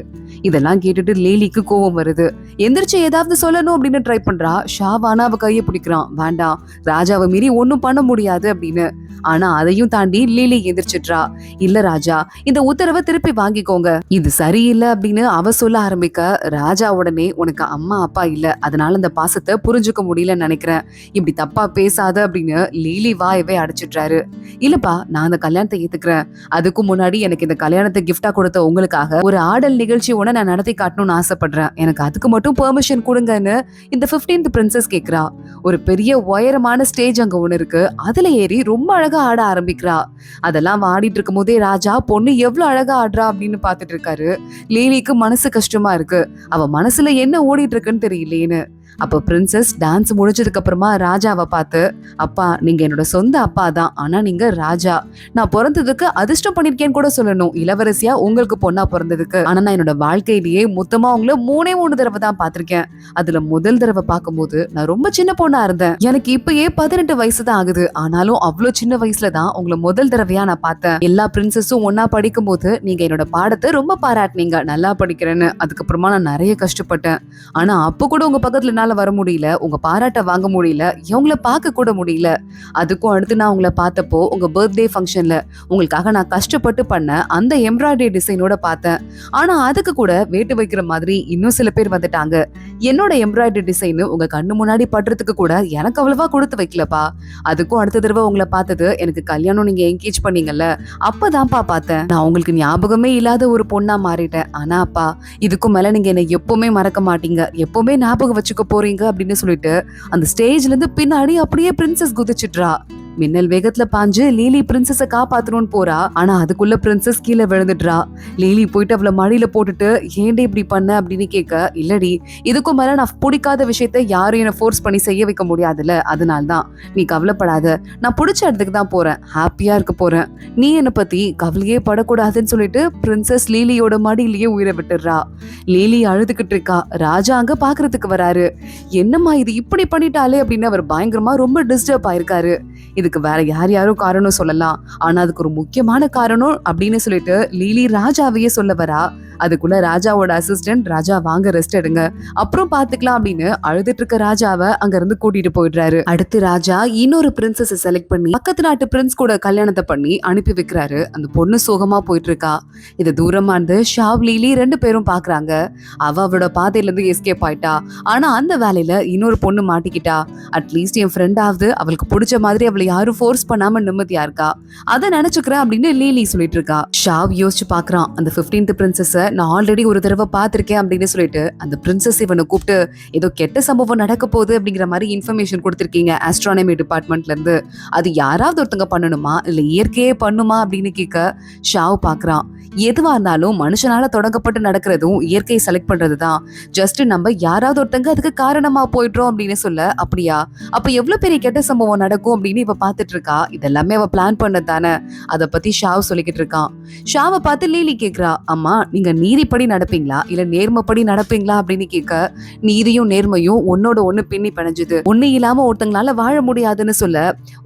இதெல்லாம் கேட்டுட்டு லேலிக்கு கோவம் வருது. எந்திரிச்சு ஏதாவது சொல்லணும் அப்படின்னு ட்ரை பண்றா. ஷாவானா அவ கையை பிடிக்கிறான். வேண்டாம், ராஜாவை மீறி ஒன்னும் பண்ண முடியாது அப்படின்னு. ஆனா அதையும் தாண்டி லிலி எந்திரிச்சிட்றா. இல்ல ராஜா, இந்த உத்தரவை திருப்பி வாங்கிக்கோங்க, இது சரியில்லை அப்படின்னு அவ சொல்ல ஆரம்பிக்க, ராஜா உடனே உனக்கு அம்மா அப்பா இல்ல, அதனால இந்த பாசத்தை புரிஞ்சுக்க முடியலன்னு நினைக்கிறேன், இப்படி தப்பா பேசாத அப்படின்னு லிலி வாயவே அடைச்சிட்றாரு. இல்லப்பா, நான் அந்த கல்யாணத்தை ஏத்துக்கிறேன். அதுக்கு முன்னாடி எனக்கு இந்த கல்யாணத்தை கிஃப்டா கொடுத்த உங்களுக்காக ஒரு ஆடல் நிகழ்ச்சி ஒண்ணு நான் நடத்தி காட்டணும்னு ஆசைப்படுறேன், எனக்கு அதுக்கு மட்டும் பெர்மிஷன் கொடுங்கன்னு இந்த 15th பிரின்சஸ் கேக்குறா. ஒரு பெரிய உயரமான ஸ்டேஜ் அங்க ஒண்ணு இருக்கு. அதுல ஏறி ரொம்ப அழகா ஆட ஆரம்பிக்கிறா. அதெல்லாம் ஆடிட்டு இருக்கும் போதே ராஜா பொண்ணு எவ்வளவு அழகா ஆடுறா அப்படின்னு பாத்துட்டு இருக்காரு. லேலிக்கு மனசு கஷ்டமா இருக்கு. அவ மனசுல என்ன ஓடிட்டு இருக்குன்னு தெரியலேன்னு. அப்ப பிரின்சஸ் டான்ஸ் முடிஞ்சதுக்கு அப்புறமா ராஜாவை பார்த்து, அப்பா, நீங்க என்னோட சொந்த அப்பா தான், ஆனா நீங்க ராஜா, நான் பிறந்ததுக்கு அதிர்ஷ்டம் பண்ணிருக்கேன்னு கூட சொல்லணும், இளவரசியா உங்களுக்கு பொண்ணா பிறந்ததுக்கு. ஆனா நான் என்னோட வாழ்க்கையிலேயே மொத்தமா உங்களை 3 தடவை தான் பாத்திருக்கேன். அதுல முதல் தடவை பார்க்கும்போது நான் ரொம்ப சின்ன பொண்ணா இருந்தேன். எனக்கு இப்பயே 18 வயசு தான் ஆகுது. ஆனாலும் அவ்வளவு சின்ன வயசுல தான் உங்களை முதல் தடவையா நான் பார்த்தேன். எல்லா பிரின்சஸும் ஒன்னா படிக்கும் போது நீங்க என்னோட பாடத்தை ரொம்ப பாராட்டினீங்க, நல்லா படிக்கிறேன்னு. அதுக்கப்புறமா நான் நிறைய கஷ்டப்பட்டேன். ஆனா அப்ப கூட உங்க பக்கத்துல வர முடியல, உங்க பாராட்ட வாங்க முடியல, இவங்கள பார்க்க கூட முடியல. அதுக்கும் அடுத்து நான் உங்களை பார்த்தப்போ உங்க பர்த்டே ஃபங்க்ஷன்ல உங்களுக்காக நான் கஷ்டப்பட்டு பண்ண அந்த எம்ப்ராய்டரி டிசைனோட பார்த்தேன். ஆனா அதுக்கு கூட வேட்டு வைக்கிற மாதிரி இன்னும் சில பேர் வந்துட்டாங்க. என்னோட எம்ப்ராய்டரி டிசைன் உங்க கண்ணு முன்னாடி படுறதுக்கு கூட எனக்கு அவ்வளவா கொடுத்து வைக்கலப்பா. அதுக்கும் அடுத்த தடவை உங்களை பார்த்தது எனக்கு கல்யாணம் நீங்க என்கேஜ் பண்ணீங்கல்ல, அப்பதான்ப்பா பார்த்தேன். நான் உங்களுக்கு ஞாபகமே இல்லாத ஒரு பொண்ணா மாறிட்டேன். ஆனா அப்பா, இதுக்கும் மேல நீங்க என்ன எப்பவுமே மறக்க மாட்டீங்க, எப்பவுமே ஞாபகம் வச்சுக்க போறீங்க அப்படின்னு சொல்லிட்டு அந்த ஸ்டேஜ்ல இருந்து பின்னாடி அப்படியே பிரின்சஸ் குதிச்சிட்றா. மின்னல் வேகத்துல பாஞ்சு லீலி பிரின்சஸ காப்பாத்தணும்னு போறா. ஆனா அதுக்குள்ள பிரின்சஸ் கீழே விழுந்துடுறா. லீலி போயிட்டு அவளை மடியில போட்டுட்டு, ஏன்டே இப்படி பண்ண அப்படின்னு கேட்க, இல்லடி, இதுக்கும் மேல நான் பிடிக்காத விஷயத்த யாரும் என்ன ஃபோர்ஸ் பண்ணி செய்ய வைக்க முடியாதுல்ல, அதனால்தான், நீ கவலைப்படாத, நான் பிடிச்ச இடத்துக்கு தான் போறேன், ஹாப்பியா இருக்க போறேன், நீ என்னை பத்தி கவலையே படக்கூடாதுன்னு சொல்லிட்டு பிரின்சஸ் லீலியோட மடியிலேயே உயிரை விட்டுடுறா. லீலி அழுதுகிட்டு இருக்கா. ராஜா அங்க பாக்குறதுக்கு வராரு. என்னம்மா இது இப்படி பண்ணிட்டாலே அப்படின்னு அவர் பயங்கரமா ரொம்ப டிஸ்டர்ப் ஆயிருக்காரு. இதுக்கு வேற யாரும் காரணம் சொல்லலாம், ஆனா அதுக்கு ஒரு முக்கியமான காரணம் அப்படின்னு சொல்லிட்டு லீலி ராஜாவையே சொல்ல வரா. அதுக்குள்ள ராஜாவோட அசிஸ்டன்ட், ராஜா வாங்க ரெஸ்ட் எடுங்க, அப்புறம் பாத்துக்கலாம் அப்படின்னு அழுதுட்டு இருக்க ராஜாவை அங்க இருந்து கூட்டிட்டு போயிடுறாரு. அடுத்து ராஜா இன்னொரு பிரின்சஸ் செலக்ட் பண்ணி பக்கத்து நாட்டு பிரின்ஸ் கூட கல்யாணத்தை பண்ணி அனுப்பி வைக்கிறாரு. அந்த பொண்ணு சோகமா போயிட்டு இருக்கா. இது தூரமா இருந்து ஷாவ் லீலி 2 பேரும் பாக்குறாங்க. அவளோட பாதையில இருந்து எஸ்கேப் ஆயிட்டா. ஆனா அந்த வேலையில இன்னொரு பொண்ணு மாட்டிக்கிட்டா. அட்லீஸ்ட் என் ஃப்ரெண்டாவது அவளுக்கு பிடிச்ச மாதிரி அவளை யாரும் ஃபோர்ஸ் பண்ணாம நிம்மதியா இருக்கா, அதை நினைச்சுக்கிறேன் அப்படின்னு லீலி சொல்லிட்டு இருக்கா. ஷாவ் யோசிச்சு பாக்குறான். அந்த 15th பிரின்சஸ் நான் ஆல்ரெடி ஒரு தடவை பார்த்திருக்கேன் அப்படின்னு சொல்லிட்டு அந்த பிரின்சஸ் இவனை கூப்பிட்டு, ஏதோ கெட்ட சம்பவம் நடக்க போகுது அப்படிங்கிற மாதிரி இன்ஃபர்மேஷன் கொடுத்திருக்கீங்க ஆஸ்ட்ரானமி டிபார்ட்மெண்ட்ல இருந்து, அது யாராவது ஒருத்தங்க பண்ணணுமா இல்ல இயற்கையே பண்ணுமா அப்படின்னு கேட்க ஷாவ் பாக்குறான். எதுவா இருந்தாலும் மனுஷனால தொடங்கப்பட்டு நடக்கிறதும் இயற்கையை செலக்ட் பண்றதுதான். ஜஸ்ட் நம்ம யாராவது ஒருத்தங்க அதுக்கு காரணமா போயிட்டோம் அப்படின்னு சொல்ல, அப்படியா, அப்ப எவ்வளவு பெரிய கெட்ட சம்பவம் நடக்கும் அப்படின்னு இவ பாத்துட்டு இருக்கா. இதெல்லாமே அவ பிளான் பண்ணது தானே, அதை பத்தி ஷாவ் சொல்லிக்கிட்டு இருக்கான். ஷாவை பார்த்து லீலி கேக்குறா, அம்மா, நீங்க நீதிப்படி நடப்பீங்களா இல்ல நேர்மைப்படி நடப்பீங்களா அப்படின்னு கேட்க, நீதியும் நேர்மையும் ஒன்னோட ஒண்ணு பின்னி பிணைஞ்சது, ஒண்ணு இல்லாம ஒருத்தங்களால வாழ முடியாதுன்னு சொல்ல,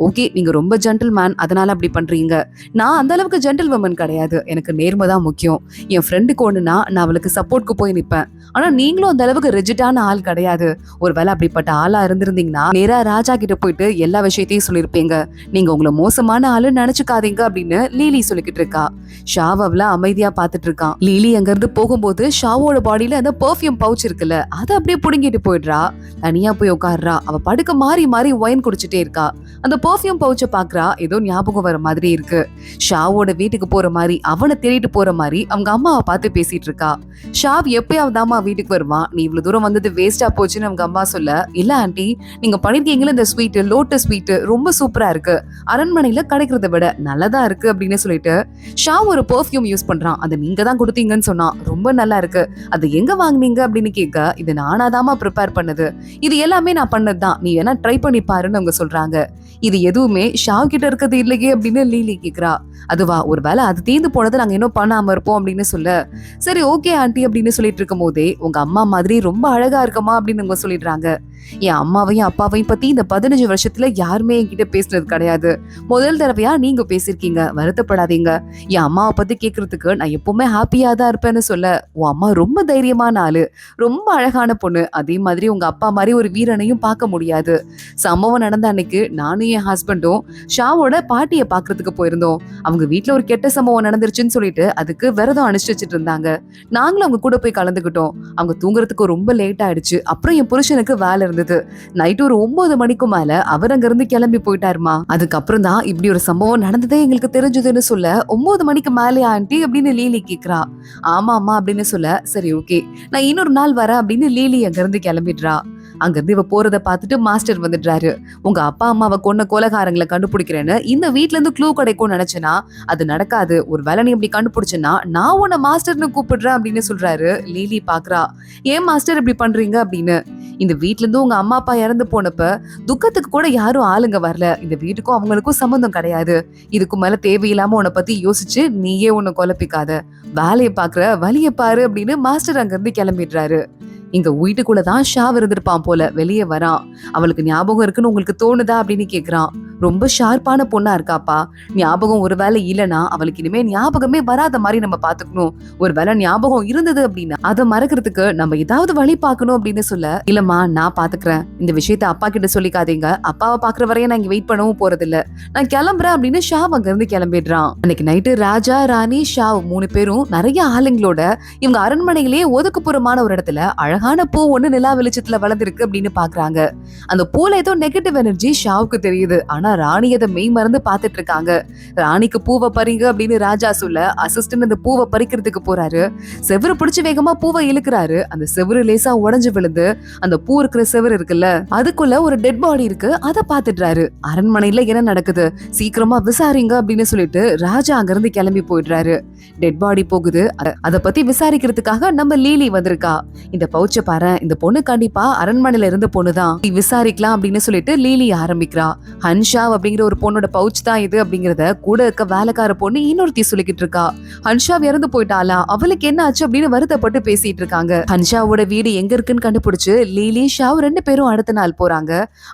ஓகே, நீங்க ரொம்ப ஜென்டில் மேன், அதனால அப்படி பண்றீங்க. நான் அந்த அளவுக்கு ஜென்டில் உமன் கிடையாது, எனக்கு நேர்மைதான் முக்கியம். என் ஃப்ரெண்டுக்கு ஒண்ணுனா நான் அவளுக்கு சப்போர்ட்க்கு போய் நிப்பேன். ஆனா நீங்களும் அந்த அளவுக்கு ரிஜிட்டான ஆள் கிடையாது. ஒருவேளை அப்படிப்பட்ட ஆளா இருந்திருந்தீங்கன்னா நேரா ராஜா கிட்ட போயிட்டு எல்லா விஷயத்தையும் சொல்லிருப்பீங்க. நீங்க உங்களை மோசமான ஆளு நினைச்சுக்காதீங்க அப்படின்னு லீலி சொல்லிக்கிட்டு இருக்கா. ஷாவ் அவள அமைதியா பாத்துட்டு இருக்கான். லீலி அங்க இருந்து போகும்போது ஷாவோட பாடியில அந்த பெர்ஃப்யூம் பவுச் இருக்குல்ல அதை அப்படியே புடுங்கிட்டு போயிடுறா. தனியா போய் உட்கார்றா. அவ படுக்க மாறி மாறி ஒயின் குடிச்சிட்டே இருக்கா. அந்த பெர்ஃப்யூம் பவுச்சை பாக்குறா. ஏதோ ஞாபகம் வர மாதிரி இருக்கு. ஷாவோட வீட்டுக்கு போற மாதிரி, அவனை தேடிட்டு போற மாதிரி அவங்க அம்மாவை பார்த்து பேசிட்டு இருக்கா. ஷாவ் எப்பயாவது அம்மா வீட்டுக்கு வருவான். நீ இவ்வளவு தூரம் வந்தது வேஸ்டா போச்சுன்னு அவங்க அம்மா சொல்ல, இல்ல ஆண்டி, நீங்க பண்ணிருக்கீங்களா இந்த ஸ்வீட், லோட்டஸ் ஸ்வீட் ரொம்ப சூப்பரா இருக்கு, அரண்மனையில கிடைக்கிறத விட நல்லதா இருக்கு அப்படின்னு சொல்லிட்டு ஷாவ் ஒரு பெர்ஃப்யூம் யூஸ் பண்றான். அதை நீங்க தான் கொடுத்தீங்கன்னு சொன்னா, ரொம்ப நல்லா இருக்கு, அது எங்க வாங்குனீங்க அப்படின்னு கேட்க, இது நானாதாமா ப்ரிப்பேர் பண்ணது, இது எல்லாமே நான் பண்ணதுதான், நீ வேணா ட்ரை பண்ணி பாருன்னு அவங்க சொல்றாங்க. இது எதுவுமே ஷாவ் கிட்ட இருக்கிறது இல்லையே அப்படின்னு லீலி கேக்குறா. அதுவா, ஒரு வேலை அது தீர்ந்து போனதை நாங்க இன்னும் பண்ணாம இருப்போம் அப்படின்னு சொல்ல, சரி ஓகே ஆண்டி அப்படின்னு சொல்லிட்டு இருக்கும் போதே, உங்க அம்மா மாதிரி ரொம்ப அழகா இருக்கமா அப்படின்னு அவங்க சொல்லிடுறாங்க. என் அம்மாவையும் அப்பாவையும் பத்தி இந்த 15 வருஷத்துல யாருமே என்கிட்ட பேசுனது கிடையாது. முதல் தடவையா நீங்க பேசிருக்கீங்க, வருத்தப்படாதீங்க. என் அம்மாவை பத்தி கேக்குறதுக்கு நான் எப்பவுமே ஹாப்பியா தான் இருப்பேன்னு சொல்ல, உன் அம்மா ரொம்ப தைரியமான ஆளு, ரொம்ப அழகான பொண்ணு, அதே மாதிரி உங்க அப்பா மாதிரி ஒரு வீரனையும் பார்க்க முடியாது. சம்பவம் நடந்த அன்னைக்கு நானும் என் ஹஸ்பண்டும் ஷாவோட பாட்டிய பாக்குறதுக்கு போயிருந்தோம். அவங்க வீட்டுல ஒரு கெட்ட சம்பவம் நடந்துருச்சுன்னு சொல்லிட்டு அதுக்கு விரதம் அனுஷ்டிச்சிட்டு இருந்தாங்க. நாங்களும் அவங்க கூட போய் கலந்துக்கிட்டோம். அவங்க தூங்குறதுக்கு ரொம்ப லேட் ஆயிடுச்சு. அப்புறம் என் புருஷனுக்கு வேலை இருந்தது. நைட் ஒரு 9 மணிக்கு மேல அவர் அங்க இருந்து கிளம்பி போயிட்டாருமா. அதுக்கப்புறம் தான் இப்படி ஒரு சம்பவம் நடந்ததே எங்களுக்கு தெரிஞ்சதுன்னு சொல்ல, 9 மணிக்கு மேலே ஆண்டி அப்படின்னு லீலி கேக்குறா. ஆமா அம்மா அப்படின்னு சொல்ல, சரி ஓகே நான் இன்னொரு நாள் வரேன் அப்படின்னு லீலி அங்க இருந்து கிளம்பிடுறா. அங்க இருந்து இவ போறத பார்த்துட்டு மாஸ்டர் வந்துடுறாரு. உங்க அப்பா அம்மாவை கொன்ன கொலைகாரங்களை கண்டுபிடிக்கிறேன்னு இந்த வீட்ல இருந்து க்ளூ கிடைக்கும் நினைச்சனா, அது நடக்காது. ஒரு வேலை நீ இப்படி கண்டுபிடிச்சனா நான் உன்னை மாஸ்டர்னு கூப்பிடுறேன் அப்படின்னு சொல்றாரு. லீலி பாக்குறா, ஏன் மாஸ்டர் இப்படி பண்றீங்க அப்படின்னு. இந்த வீட்ல இருந்து உங்க அம்மா அப்பா இறந்து போனப்ப துக்கத்துக்கு கூட யாரும் ஆளுங்க வரல. இந்த வீட்டுக்கும் அவங்களுக்கும் சம்பந்தம் கிடையாது. இதுக்கு மேல தேவையில்லாம உன்னை பத்தி யோசிச்சு நீயே உன்னை குழப்பிக்காத, வேலையை பாக்குற வழியை பாரு அப்படின்னு மாஸ்டர் அங்க இருந்து கிளம்பிடுறாரு. இங்க வீட்டுக்குள்ளதான் ஷாவ் இருந்திருப்பான் போல. வெளியே வரான். அவளுக்கு ஞாபகம் இருக்குன்னு உங்களுக்கு தோணுதா அப்படின்னு கேக்குறான். ரொம்ப ஷார்ப்பான பொண்ணா இருக்காப்பா. ஞாபகம் ஒருவேளை இல்லைன்னா அவளுக்கு இனிமே ஞாபகமே வராத மாதிரி நம்ம பாத்துக்கணும். ஒருவேளை ஞாபகம் இருந்தது அப்படின்னா அதை மறக்கிறதுக்கு நம்ம ஏதாவது வழி பார்க்கணும் அப்படின்னு சொல்ல, இல்லம்மா நான் பாத்துக்கிறேன், இந்த விஷயத்த அப்பா கிட்ட சொல்லிக்காதீங்க, அப்பாவை பாக்குற வரையும் நான் இங்க வெயிட் பண்ணவும் போறது இல்ல, நான் கிளம்புறேன் அப்படின்னு ஷாவ் அங்க இருந்து கிளம்பிடுறான். அன்னைக்கு நைட்டு ராஜா, ராணி, ஷாவ் 3 பேரும் நிறைய ஆளுங்களோட இவங்க அரண்மனையிலேயே ஒதுக்குப்புறமான ஒரு இடத்துல அழகான பூ ஒண்ணு நிலா வெளிச்சத்துல வளர்ந்துருக்கு அப்படின்னு பாக்குறாங்க. அந்த பூல ஏதோ நெகட்டிவ் எனர்ஜி ஷாவுக்கு தெரியுது. ஆனா ராணி அதை மெய் மறந்து பாத்துட்டு இருக்காங்க. ராணிக்கு பூவை பறிங்க அப்படின்னு ராஜா சொல்ல, அசிஸ்டன்ட் அந்த பூவை பறிக்கிறதுக்கு போறாரு. செவரு பிடிச்சு வேகமா பூவை இழுக்கிறாரு. அந்த செவரு லேசா உடைஞ்சு விழுந்து அந்த பூ இருக்கிற செவரு இருக்குல்ல, அதுக்குள்ள ஒரு டெட் பாடி இருக்கு. அதை பாத்துடுறாரு. அரண்மனையில என்ன நடக்குது, சீக்கிரமா விசாரிங்க அப்படின்னு சொல்லிட்டு ராஜா அங்க இருந்து கிளம்பி போயிடுறாரு. டெட் பாடி போகுது. அதை பத்தி விசாரிக்கிறதுக்காக நம்ம லீலி வந்திருக்கா. இந்த பவுச்ச பாரு, இந்த பொண்ணு கண்டிப்பா அரண்மனையில இருந்த பொண்ணுதான், விசாரிக்கலாம் அப்படின்னு சொல்லிட்டு லீலி ஆரம்பிக்கிறா. ஹன்ஷா அப்படிங்கிற ஒரு பொண்ணோட பவுச் தான் இது அப்படிங்கறத கூட இருக்க வேலைக்கார பொண்ணு இன்னொருத்தி சொல்லிக்கிட்டு இருக்கா. ஹன்ஷா இறந்து போயிட்டாளா, அவளுக்கு என்ன ஆச்சு அப்படின்னு வருத்தப்பட்டு பேசிட்டு இருக்காங்க. ஹன்ஷாவோட வீடு எங்க இருக்குன்னு கண்டுபிடிச்சு லீலி, ஷாவ் 2 பேரும் அடுத்த நாள் போறாங்க.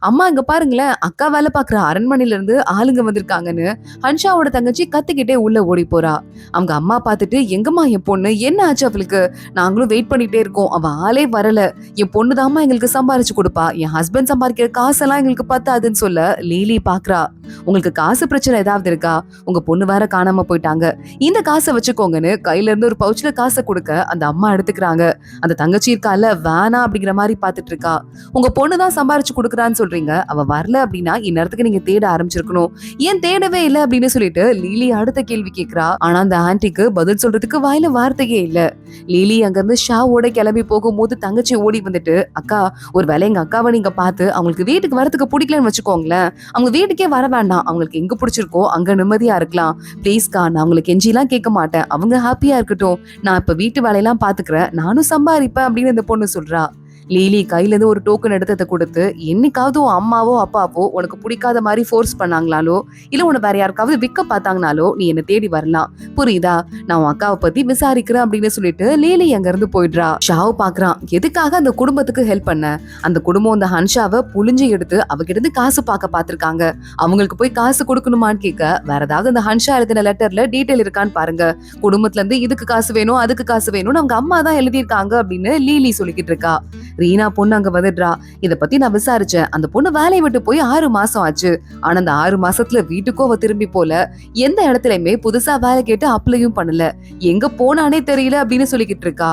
அம்மா இங்க பாருங்களேன், அக்கா வேலை பாக்குற அரண்மனையில இருந்து ஆளுங்க வந்திருக்காங்கன்னு ஹன்ஷாவோட தங்கச்சி கத்திக்கிட்டே உள்ள ஓடி போறா. அவங்க அம்மா பார்த்துட்டு, எங்கம்மா என் பொண்ணு, என்ன ஆச்சு அவளுக்கு, நாங்களும் வெயிட் பண்ணிட்டே இருக்கோம், அவ ஆளே வரல, என் பொண்ணுதாம்மா எங்களுக்கு சம்பாரிச்சு கொடுப்பா, என் ஹஸ்பண்ட் சம்பாதிக்கிற காசெல்லாம் எங்களுக்கு பத்தாதுன்னு சொல்ல லீலி பாக்குறா. உங்களுக்கு காசு பிரச்சனை ஏதாவது இருக்கா, உங்க பொண்ணு வேற காணாம போயிட்டாங்க, இந்த காசை வச்சுக்கோங்கன்னு கையில இருந்து ஒரு பவுச்ல காசை கொடுக்க அந்த அம்மா எடுத்துக்கிறாங்க. அந்த தங்கச்சி இருக்கால, வேணா அப்படிங்கிற மாதிரி பாத்துட்டு இருக்கா. உங்க பொண்ணுதான் சம்பாரிச்சு கொடுக்குறான்னு சொல்றீங்க, அவ வரல அப்படின்னா இந்நேரத்துக்கு நீங்க தேட ஆரம்பிச்சிருக்கணும், ஏன் தேடவே இல்லை அப்படின்னு சொல்லிட்டு லீலி அடுத்த கேள்வி கேக்குறா. ஆனா அந்த ஆன்டிக்கு பதில் சொல்றதுக்கு வாயில வார்த்தையே இல்ல. லீலி அங்க இருந்து ஷாவோட கிளம்பி போகும்போது தங்கச்சி ஓடி வந்துட்டு, அக்கா ஒரு வேலை எங்க அக்காவை நீங்க பார்த்து அவங்களுக்கு வீட்டுக்கு வரதுக்கு பிடிக்கலன்னு வச்சுக்கோங்களேன், அவங்க வீட்டுக்கே வர வேண்டாம், அவங்களுக்கு எங்க பிடிச்சிருக்கோ அங்க நிம்மதியா இருக்கலாம், பிளீஸ்கா, நான் அவங்களுக்கு எஞ்சிலாம் கேட்க மாட்டேன், அவங்க ஹாப்பியா இருக்கட்டும், நான் இப்ப வீட்டு வேலையெல்லாம் பாத்துக்கிறேன், நானும் சம்பாதிப்பேன் அப்படின்னு இந்த பொண்ணு சொல்றா. லீலி கையில இருந்து ஒரு டோக்கன் எடுத்ததை கொடுத்து, என்னைக்காவது உன் அம்மாவோ அப்பாவோ உனக்கு பிடிக்காத மாதிரி ஃபோர்ஸ் பண்ணாங்களாலோ இல்ல உன வேற யாருக்காவது விற்க பார்த்தாங்கனாலோ நீ என்ன தேடி வரலாம், புரியுதா, நான் உன் அக்காவை பத்தி விசாரிக்கிறேன் அப்படின்னு சொல்லிட்டு லீலி அங்க இருந்து போயிடுறா. ஷாவ் பாக்குறான், எதுக்காக அந்த குடும்பத்துக்கு ஹெல்ப் பண்ண, அந்த குடும்பம் அந்த ஹன்ஷாவை புளிஞ்சு எடுத்து அவகிட்ட இருந்து காசு பார்க்க பாத்திருக்காங்க, அவங்களுக்கு போய் காசு கொடுக்கணுமான்னு கேட்க, வேற ஏதாவது அந்த ஹன்ஷா எழுதின லெட்டர்ல டீடைல் இருக்கான்னு பாருங்க, குடும்பத்துல இருந்து இதுக்கு காசு வேணும் அதுக்கு காசு வேணும்னு அவங்க அம்மா தான் எழுதியிருக்காங்க அப்படின்னு லீலி சொல்லிக்கிட்டு இருக்கா. ரீனா பொண்ணு அங்க வந்துடுறா. இத பத்தி நான் விசாரிச்சேன். அந்த பொண்ணு வேலையை விட்டு போய் 6 மாசம் ஆச்சு. ஆனா அந்த 6 மாசத்துல வீட்டுக்கும் அவ திரும்பி போல. எந்த இடத்துலயுமே புதுசா வேலை கேட்டு அப்ளையும் பண்ணல. எங்க போனானே தெரியல அப்படின்னு சொல்லிக்கிட்டு இருக்கா.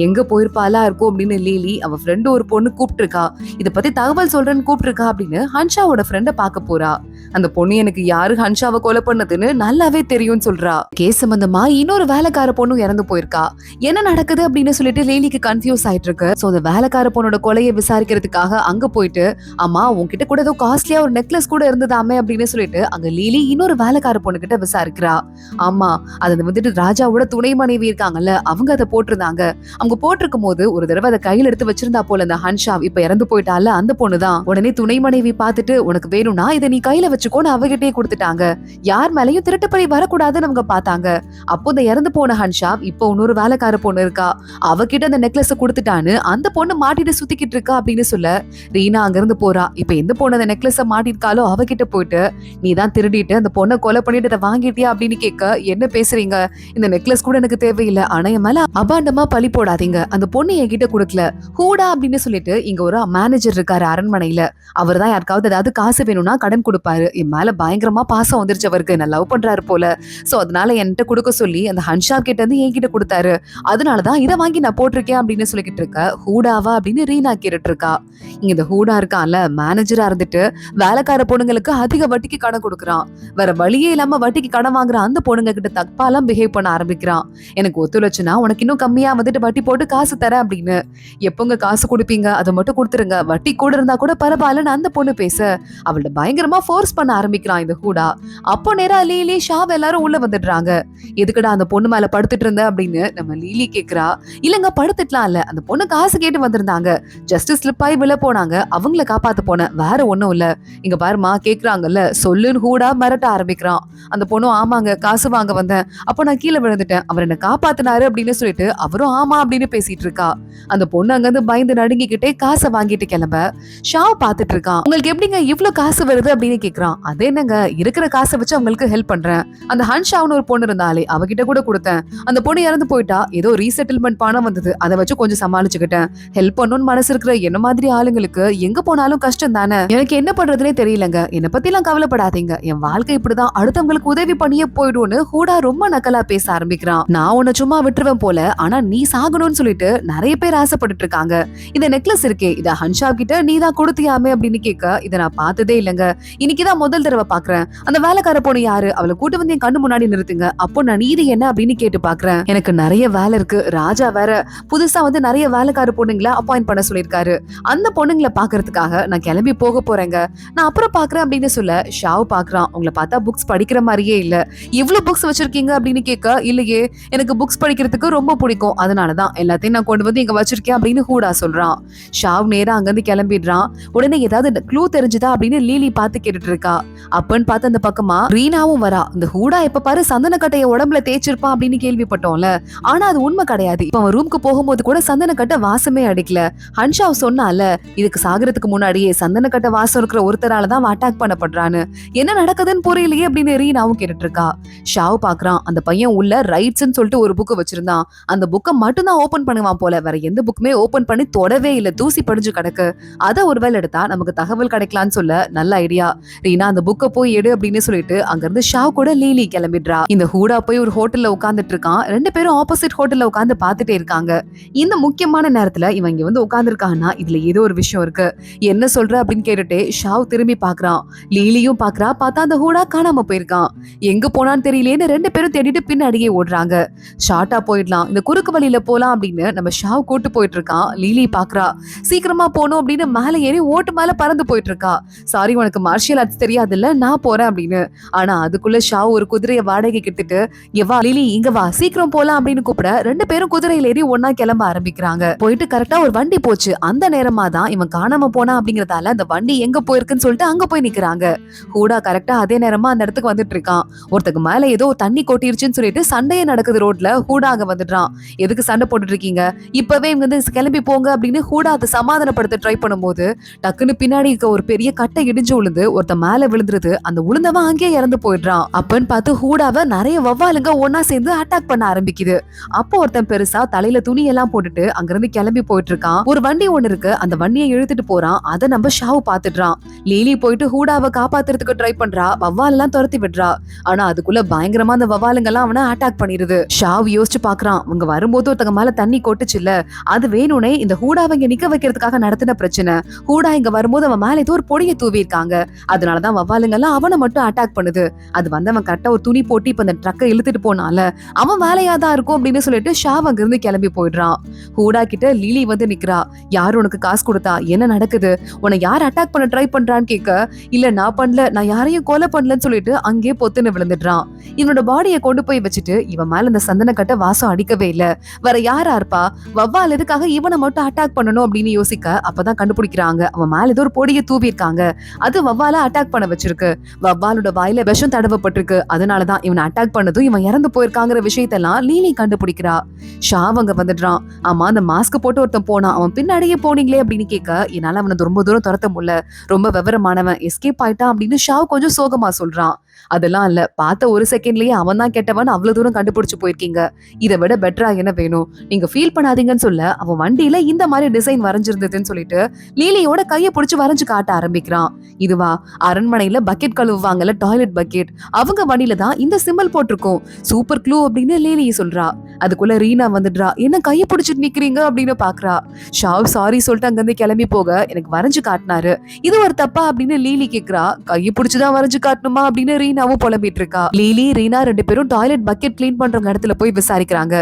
எங்க போயிருப்பாளா இருக்கும் அப்படின்னு லீலி அவ ஃப்ரெண்டு ஒரு பொண்ணு கூப்பிட்டு இருக்கா. இத பத்தி தகவல் சொல்றேன்னு கூப்பிட்டு இருக்கா அப்படின்னு ஹன்ஷாவோட ஃப்ரெண்ட பாக்க போறா. அந்த பொண்ணு எனக்கு யாரு ஹன்ஷாவை கொலை பண்ணதுன்னு நல்லாவே தெரியும்னு சொல்றா. கேஸ் சம்பந்தமா இன்னொரு வேலைக்கார பொண்ணும் இறந்து போயிருக்கா. என்ன நடக்குது அப்படின்னு சொல்லிட்டு லீலிக்கு கன்ஃபியூஸ் ஆயிட்டு இருக்கு. சோ அந்த வேலைக்கார பொண்ணோட கொலையை விசாரிக்கிறதுக்காக அங்க போயிட்டு, அம்மா உன்கிட்ட கூட ஏதோ காஸ்ட்லியா ஒரு நெக்லஸ் கூட இருந்ததாமே அப்படின்னு சொல்லிட்டு அங்க லீலி இன்னொரு வேலைக்கார பொண்ணு கிட்ட விசாரிக்கிறா. ஆமா, அது வந்துட்டு ராஜாவோட துணை மனைவி இருக்காங்கல்ல, அவங்க அதை போட்டிருந்தாங்க. அவங்க போட்டிருக்கும் போது ஒரு தடவை அதை கையில எடுத்து வச்சிருந்தா போல அந்த ஹன்ஷா, இப்ப இறந்து போயிட்டால அந்த பொண்ணுதான். உடனே துணை மனைவி பார்த்துட்டு உனக்கு வேணும்னா இதை நீ கையில வச்சுக்கோன்னு அவகிட்டே கொடுத்துட்டாங்க. யார் மேலையும் திருட்டுப்படி வரக்கூடாதுன்னு அவங்க பார்த்தாங்க. அப்போ இந்த இறந்து போன ஹன்ஷா இப்போ இன்னொரு வேலைக்கார பொண்ணு இருக்கா, அவகிட்ட அந்த நெக்லஸ் கொடுத்துட்டான்னு அந்த பொண்ணு மாட்டிட்டு சுத்திக்கிட்டு இருக்கா அப்படின்னு சொல்ல ரீனா அங்க இருந்து போறா. இப்ப எந்த பொண்ணு அந்த நெக்லஸ மாட்டிருக்காலோ அவகிட்ட போயிட்டு, நீ தான் திருடிட்டு அந்த பொண்ணை கொலை பண்ணிட்டு அதை வாங்கிட்டியா அப்படின்னு கேட்க, என்ன பேசுறீங்க, இந்த நெக்லஸ் கூட எனக்கு தேவையில்லை, ஆனா என் மேல அபாண்டமா பழி போடாதீங்க, அந்த பொண்ணு என்கிட்ட கொடுக்கல. ஹூடா அப்படின்னு சொல்லிட்டு இங்க ஒரு மேனேஜர் இருக்காரு அரண்மனையில, அவர் தான் யாருக்காவது ஏதாவது காசு வேணும்னா கடன் கொடுப்பாரு. என் மேல பயங்கரமா பாசம் வந்துருச்சு அவருக்கு, நான் லவ் பண்றாரு போல. சோ அதனால என்கிட்ட கொடுக்க சொல்லி அந்த ஹன்ஷா கிட்ட இருந்து என்கிட்ட கொடுத்தாரு. அதனாலதான் இதை வாங்கி நான் போட்டிருக்கேன் அப்படின்னு சொல்லிக்கிட்டு இருக்க. ஹூடாவா அப்படின்னு ரீனா கேட்டுட்டு இருக்கா. இங்க இந்த ஹூடா இருக்கான்ல, மேனேஜரா இருந்துட்டு வேலைக்கார பொண்ணுங்களுக்கு அதிக வட்டிக்கு கடன் கொடுக்குறான். வேற வழியே இல்லாம வட்டிக்கு கடன் வாங்குற அந்த பொண்ணுங்க கிட்ட தப்பாலாம் பிஹேவ் பண்ண ஆரம்பிக்கிறான். எனக்கு ஒத்துழைச்சுன்னா உனக்கு இன்னும் கம்மியா வந்துட்டு வட்டி போட்டு காசு தர அப்படின்னு. எப்பங்க காசு கொடுப்பீங்க, அதை மட்டும் கொடுத்துருங்க, வட்டி கூட இருந்தா கூட பரவாயில்லன்னு அந்த பொண்ணு பேச அவள்கிட்ட பயங்கரமா ஃபோர்ஸ் பண்ண ஆரம்பிக்கிறான் இந்த ஹூடா. அப்போ நேரா லீலி ஷாவ் எல்லாரும் உள்ள வந்துடுறாங்க. எதுக்குடா அந்த பொண்ணு மேல படுத்துட்டு இருந்த அப்படின்னு நம்ம லீலி கேக்குறா. இல்லங்க படுத்துட்டலாம் இல்ல, அந்த பொண்ணு காசு கேட்டு வந்திருந்தாங்க, ஜஸ்ட் ஸ்லிப் ஆகி விழ போனாங்க, அவங்கள காப்பாத்த போனேன், வேற ஒண்ணும் இல்ல. இங்க பாருமா கேக்குறாங்கல்ல சொல்லுன்னு ஹூடா மிரட்ட ஆரம்பிக்கிறான். அந்த பொண்ணும் ஆமாங்க காசு வாங்க வந்தேன், அப்போ நான் கீழே விழுந்துட்டேன், அவர் என்ன காப்பாத்தினாரு அப்படின்னு சொல்லிட்டு அவரும் ஆமா அப்படின்னு பேசிட்டு இருக்கா. அந்த பொண்ணு அங்க இருந்து பயந்து நடுங்கிக்கிட்டே காசை வாங்கிட்டு கிளம்ப ஷாவ் பாத்துட்டு இருக்கான். உங்களுக்கு எப்படிங்க இவ்வளவு காசு வருது அப்படின்னு கேக்குறான். அது என்னங்க இருக்கிற காசை வச்சு அவங்களுக்கு ஹெல்ப் பண்றேன். அந்த ஹன்ஷாவ்னு ஒரு பொண்ணு இருந்தாலே அவகிட்ட கூட கொடுத்தேன், அந்த பொண்ணு இறந்து போயிட்டா, ஏதோ ரீசெட்டில்மெண்ட் பணம் வந்தது, அதை வச்சு கொஞ்சம் சமாளிச்சுக்கிட்டேன். ஹெல்ப் பண்ணணும்னு மனசு இருக்கிற என்ன மாதிரி ஆளுங்களுக்கு எங்க போனாலும் கஷ்டம் தானே, எனக்கு என்ன பண்றதுனே தெரியலங்க, என்னை பத்தி எல்லாம் கவலைப்படாதீங்க, என் வாழ்க்கை இப்படிதான், அடுத்தவங்களுக்கு உதவி பண்ணியே போயிடும்னு ஹூடா ரொம்ப நக்கலா பேச ஆரம்பிக்கிறான். நான் உன்னை சும்மா விட்டுருவேன் போல, ஆனா நீ சாகணும்னு சொல்லிட்டு நிறைய பேர் ஆசைப்பட்டுட்டு இருக்காங்க. இந்த நெக்லஸ் இருக்கே, இத ஹன்ஷா கிட்ட நீ தான் கொடுத்தியாமே அப்படின்னு கேட்க, இதை நான் பார்த்ததே இல்லைங்க, இன்னைக்குதான் முதல் தடவை பாக்குறேன். அந்த வேலைக்கார பொண்ணு யாரு, அவளை கூட்டு வந்து என் கண்ணு முன்னாடி நிறுத்துங்க, அப்போ நான் நீதி என்ன அப்படின்னு கேட்டு பாக்குறேன். எனக்கு நிறைய வேலை இருக்கு, ராஜா வேற புதுசா வந்து நிறைய வேலைக்கார பொண்ணுங்களை அப்பாயிண்ட் பண்ண சொல்லியிருக்காரு, அந்த பொண்ணுங்களை பாக்குறதுக்காக நான் கிளம்பி போக போறேங்க, நான் அப்புறம் பாக்குறேன் அப்படின்னு சொல்ல ஷாவ் பாக்குறான். உங்களை பார்த்தா புக்ஸ் படிக்கிற மாதிரியே இல்ல, இவ்வளவு புக்ஸ் வச்சிருக்கீங்க அப்படின்னு கேட்க, இல்லையே எனக்கு புக்ஸ் படிக்கிறதுக்கு ரொம்ப பிடிக்கும், அதனாலதான் எல்லாத்தையும் நான் கொண்டு வந்து இங்க வச்சிருக்கேன் அப்படின்னு ஹூடா சொல்றான். ஷாவ் நேரா அங்கிருந்து கிளம்பிடுறான். உடனே ஏதாவது க்ளூ தெரிஞ்சுதா அப்படின்னு லீலி பார்த்து கேட்டுட்டு இருக்கா. அப்பன்னு பார்த்து அந்த பக்கமா ரீனாவும் வரா. இந்த ஹூடா எப்ப பாரு சந்தன கட்டைய உடம்புல தேய்ச்சிருப்பான் அப்படின்னு கேள்விப்பட்டோம்ல, ஆனா அது உண்மை கிடையாது. இப்ப அவன் ரூமுக்கு போகும்போது கூட சந்தன கட்டை வாசமே அடிக்கல. ஹன்ஷாவ் சொன்னால இதுக்கு சாகரத்துக்கு முன்னாடியே சந்தன கட்டை வாசம் இருக்கிற ஒருத்தராலதான் அட்டாக் பண்ணப்படுறான்னு, என்ன நடக்குதுன்னு புரியலையே அப்படின்னு ரீனாவும் கேட்டுட்டு இருக்கா. ஷாவ் பாக்குறான். அந்த பையன் உள்ள ரைட்ஸ்ன்னு சொல்லிட்டு ஒரு புக்கு வச்சிருந்தான், அந்த புக்கை மட்டும் தான் ஓபன் பண்ணுவான் போல, வேற எந்த புக்குமே ஓபன் பண்ணி தொடவே இல்ல, தூசி படிஞ்சு கிடக்கு, அத ஒருவேளை எடுத்தா நமக்கு தகவல் கிடைக்கலாம்னு சொல்ல நல்ல ஐடியா, ரீனா அந்த புக்கை போய் எடு அப்படின்னு சொல்லிட்டு அங்க இருந்து ஷாவ் கூட லீலி கிளம்பிடுறா. இந்த ஹூடா போய் ஒரு ஹோட்டல்ல உட்கார்ந்துட்டு இருக்கான். ரெண்டு பேரும் ஆப்போசிட் ஹோட்டல்ல உட்கார்ந்து பாத்துட்டே இருக்காங்க. இந்த முக்கியமான நேரத்துல இவன் இங்க வந்து உட்கார்ந்து இருக்கான்னா இதுல ஏதோ ஒரு விஷயம் இருக்கு, என்ன சொல்ற அப்படின்னு கேட்டுட்டு ஷாவ் திரும்பி பாக்குறான். லீலியும் பாக்குறா. பார்த்தா அந்த ஹூடா காணாம போயிருக்கான். எங்க போனான்னு தெரியலேன்னு ரெண்டு பேரும் தேடிட்டு பின்னாடியே ஓடுறாங்க. ஷார்ட்டா போயிடலாம், இந்த குறுக்கு வழியில போலாம் அப்படின்னு நம்ம ஷாவ் கூட்டு போயிட்டு இருக்கான். லீலி பாக்குறா. சீக்கிரமா போனோம் அப்படின்னு மேல ஏறி ஓட்டு மேல பறந்து போயிட்டு இருக்கா. சாரி உனக்கு மார்ஷியல் ஆர்ட்ஸ் தெரியாதுல்ல, நான் போறேன் அப்படின்னு. ஆனா அதுக்குள்ள ஷாவ் ஒரு குதிரையை வாடகைக்கு எடுத்துட்டு, எவா லிலி இங்க வா சீக்கிரம் போலாம் அப்படின்னு கூப்பிட ரெண்டு பேரும் குதிரையில ஏறி ஒன்னா கிளம்ப ஆரம்பிக்கிறாங்க. போயிட்டு கரெக்டா ஒரு வண்டி போச்சு. அந்த நேரமா தான் இவன் காணாம போனா அப்படிங்கறதால அந்த வண்டி எங்க போயிருக்குன்னு சொல்லிட்டு அங்க போய் நிக்கிறாங்க. ஹூடா கரெக்டா அதே நேரமா அந்த இடத்துக்கு வந்துட்டு இருக்கான். ஒருத்தக்கு மேல ஏதோ தண்ணி கொட்டிருச்சுன்னு சொல்லிட்டு சண்டையே நடக்குது ரோட்ல. ஹூடா அங்க வந்துடுறான். எதுக்கு சண்டை போட்டுட்டு இருக்கீங்க, இப்பவே இங்க வந்து கிளம்பி போங்க அப்படின்னு ஹூடா அதை சமாதானப்படுத்த ட்ரை பண்ணும்போது டக்குன்னு பின்னாடி இருக்க ஒரு பெரிய கட்டை இடிஞ்சு விழுந்து ஒருத்த மேல விழுந்துருது. அந்த உளுந்தவன் அங்கேயே இறந்து போயிடுறான். அப்பன்னு பார்த்து ஹூடாவை நிறைய வவ்வாலுங்க ஒன்னா சேர்ந்து அட்டாக் பண்ண ஆரம்பிக்குது. அப்போ ஒருத்தன் பெருசா தலையில துணி எல்லாம் போட்டுட்டு அங்கிருந்து கிளம்பி போயிட்டு இருக்கான். ஒரு வண்டி ஒண்ணு இருக்கு, அந்த வண்டியை இழுத்துட்டு போறான். அதை நம்ம ஷாவு பாத்துடுறான். லீலி போயிட்டு ஹூடாவை காப்பாத்துறதுக்கு ட்ரை பண்றா, வவ்வால் எல்லாம் துரத்தி விடுறா. ஆனா அதுக்குள்ள பயங்கரமா அந்த வவ்வாலுங்க எல்லாம் அவனை அட்டாக் பண்ணிருது. ஷாவ் யோசிச்சு பாக்குறான், இவங்க வரும்போது ஒருத்தங்க மேல தண்ணி கொட்டுச்சுல்ல, அது வேணும்னே இந்த ஹூடாவை இங்க நிக்க வைக்கிறதுக்காக நடத்தின பிரச்சனை. ஹூடா இங்க வரும்போது அவன் மேல ஏதோ ஒரு பொடியை தூவி இருக்காங்க, அதனாலதான் வவ்வாலுங்க எல்லாம் அவனை மட்டும் அட்டாக் பண்ணுது. அது வந்து அவன் கரெக்டா ஒரு துணி போட்டு இப்ப அந்த ட்ரக்கை இழுத்துட்டு போனால அவன் வேலையாதான் இருக்கும் அப்படின்னு சொல்லிட்டு ஷாவ் அங்க இருந்து கிளம்பி போயிடுறான். ஹூடா கிட்ட லீலி வந்து நிக்கிறா. யாரு உனக்கு காசு கொடுத்தா, என்ன நடக்குது, உன்னை யார் அட்டாக் பண்ண ட்ரை பண்றான்னு கேட்க, இல்ல நான் பண்ணல, நான் யாரையும் கொலை பண்ணலன்னு சொல்லிட்டு அங்கே பொத்துன்னு விழுந்துடுறான். இவனோட பாடியை கொண்டு போய் வச்சுட்டு இவன் மேல இந்த சந்தன கட்ட வாசம் அடிக்கவே இல்ல, வேற யாரா இருப்பா, வவ்வால் எதுக்காக இவனை மட்டும் அட்டாக் பண்ணணும் அப்படின்னு யோசிக்க அப்பதான் கண்டுபிடிக்கிறாங்க அவன் மேல ஏதோ ஒரு பொடியை தூவி இருக்காங்க, அது வவ்வால அட்டாக் பண்ண வச்சிருக்கு. வவ்வாலோட வாயில விஷம் தடவப்பட்டிருக்கு, அதனாலதான் இவனை அட்டாக் பண்ணதும் இவன் இறந்து போயிருக்காங்கிற விஷயத்தெல்லாம் லீலி கண்டுபிடிக்கிறா. ஷாவ் அங்க வந்துடுறான். ஆமா, அந்த மாஸ்க் போட்டு ஒருத்தன் போனான், அவன் பின்னாடியே போனீங்களே அப்படின்னு கேட்க, என்னால அவனை ரொம்ப தூரம் துரத்த முடியல, ரொம்ப விவரமானவன், எஸ்கேப் ஆயிட்டான் அப்படின்னு ஷாவ் கொஞ்சம் சோகமா சொல்றான். அதெல்லாம் இல்ல, பார்த்த ஒரு செகண்ட்லயே அவன் தான் கெட்டவன் அவ்வளவு தூரம் கண்டுபிடிச்சு போயிருக்கீங்க, இதை விட பெட்டரா என்ன வேணும், நீங்க ஃபீல் பண்ணாதீங்கன்னு சொல்ல அவன் வண்டியில இந்த மாதிரி டிசைன் வரைஞ்சிருந்ததுன்னு சொல்லிட்டு லீலியோட கையை பிடிச்சு வரைஞ்சு காட்ட ஆரம்பிக்கிறான். இதுவா, அரண்மனையில பக்கெட் கழுவுவாங்கல்ல, டாய்லெட் பக்கெட், அவங்க வண்டியில தான் இந்த சிம்பிள் போட்டிருக்கோம், சூப்பர் க்ளூ அப்படின்னு லீலி சொல்றா. அதுக்குள்ள ரீனா வந்துடுறா. என்ன கையை பிடிச்சிட்டு நிக்கிறீங்க அப்படின்னு பாக்குறா. ஷாவ் சாரி சொல்லிட்டு அங்கிருந்து கிளம்பி போக, எனக்கு வரைஞ்சு காட்டினாரு, இது ஒரு தப்பா அப்படின்னு லீலி கேக்குறா. கையை பிடிச்சுதான் வரைஞ்சு காட்டணுமா அப்படின்னு ரீனாவும் புலம்பிட்டு இருக்கா. லீலி ரீனா ரெண்டு பேரும் டாய்லெட் பக்கெட் கிளீன் பண்றவங்க இடத்துல போய் விசாரிக்கிறாங்க.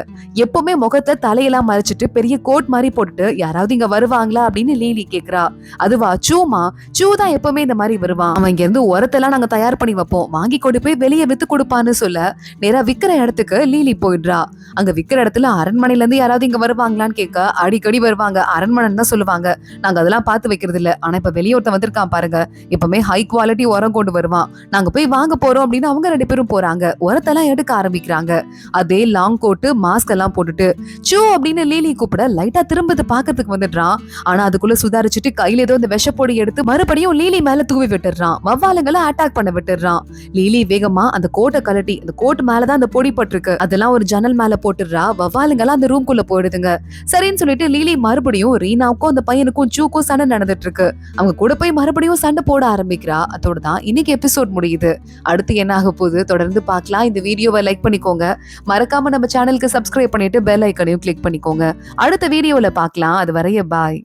எப்பவுமே முகத்தை தலையெல்லாம் மறைச்சிட்டு பெரிய கோட் மாதிரி போட்டுட்டு யாராவது இங்க வருவாங்களா அப்படின்னு லீலி கேக்குறா. அதுவா, சூமா, சூ தான் எப்பவுமே இந்த மாதிரி வருவான், அவன் இங்க இருந்து உரத்தெல்லாம் நாங்க தயார் பண்ணி வைப்போம், வாங்கி கொண்டு போய் வெளியே வித்து கொடுப்பான்னு சொல்ல நேரா விக்கிற இடத்துக்கு லீலி போயிடுறா. அங்க விக்கிற இடத்துல அரண்மனையில இருந்து யாராவது இங்க வருவாங்களான்னு கேட்க, அடிக்கடி வருவாங்க, அரண்மனைன்னு தான் சொல்லுவாங்க, நாங்க அதெல்லாம் பார்த்து வைக்கிறது இல்ல, ஆனா இப்ப வெளியோட்ட வந்திருக்கான் பாருங்க, எப்பவுமே ஹை குவாலிட்டி உரம் கொண்டு வருவான், நாங்க போய் வாங்க போறோம் அப்படின்னு அவங்க ரெண்டு பேரும் போறாங்க. உரத்தெல்லாம் எடுக்க ஆரம்பிக்கிறாங்க. அதே லாங் கோட்டு மாஸ்க் எல்லாம் போட்டுட்டு சூ அப்படின்னு லீலி கூப்பிட லைட்டா திரும்பது பாக்கிறதுக்கு வந்துடுறான். ஆனா அதுக்குள்ள சுதாரிச்சுட்டு கையில ஏதோ இந்த விஷப்பொடி எடுத்து மறுபடியும் லீலி மேல தூவி விட்டுறான். வவ்வாலுங்களை அட்டாக் பண்ண விட்டுறான். லீலி வேகமா அந்த கோட்டை கலட்டி, அந்த கோட் மேலதான் அந்த பொடி பட்டிருக்கு, அதெல்லாம் ஒரு ஜன்னல் மேல போட்டுடுறா. வவ்வாலுங்கெல்லாம் அந்த ரூம்குள்ள போயிடுதுங்க. சரின்னு சொல்லிட்டு லீலி மறுபடியும் ரீனாவுக்கும் அந்த பையனுக்கும் சூக்கும் சண்டை நடந்துட்டு இருக்கு. அவங்க கூட போய் மறுபடியும் சண்டை போட ஆரம்பிக்கிறா. அதோட தான் இன்னைக்கு எபிசோட் முடியுது. அடுத்து என்ன ஆக போகுது தொடர்ந்து பார்க்கலாம். இந்த வீடியோவை லைக் பண்ணிக்கோங்க, மறக்காம நம்ம சேனலுக்கு சப்ஸ்கிரைப் பண்ணிட்டு பெல் ஐக்கனையும் கிளிக் பண்ணிக்கோங்க. அடுத்த வீடியோல பார்க்கலாம். அது வரைய பாய்.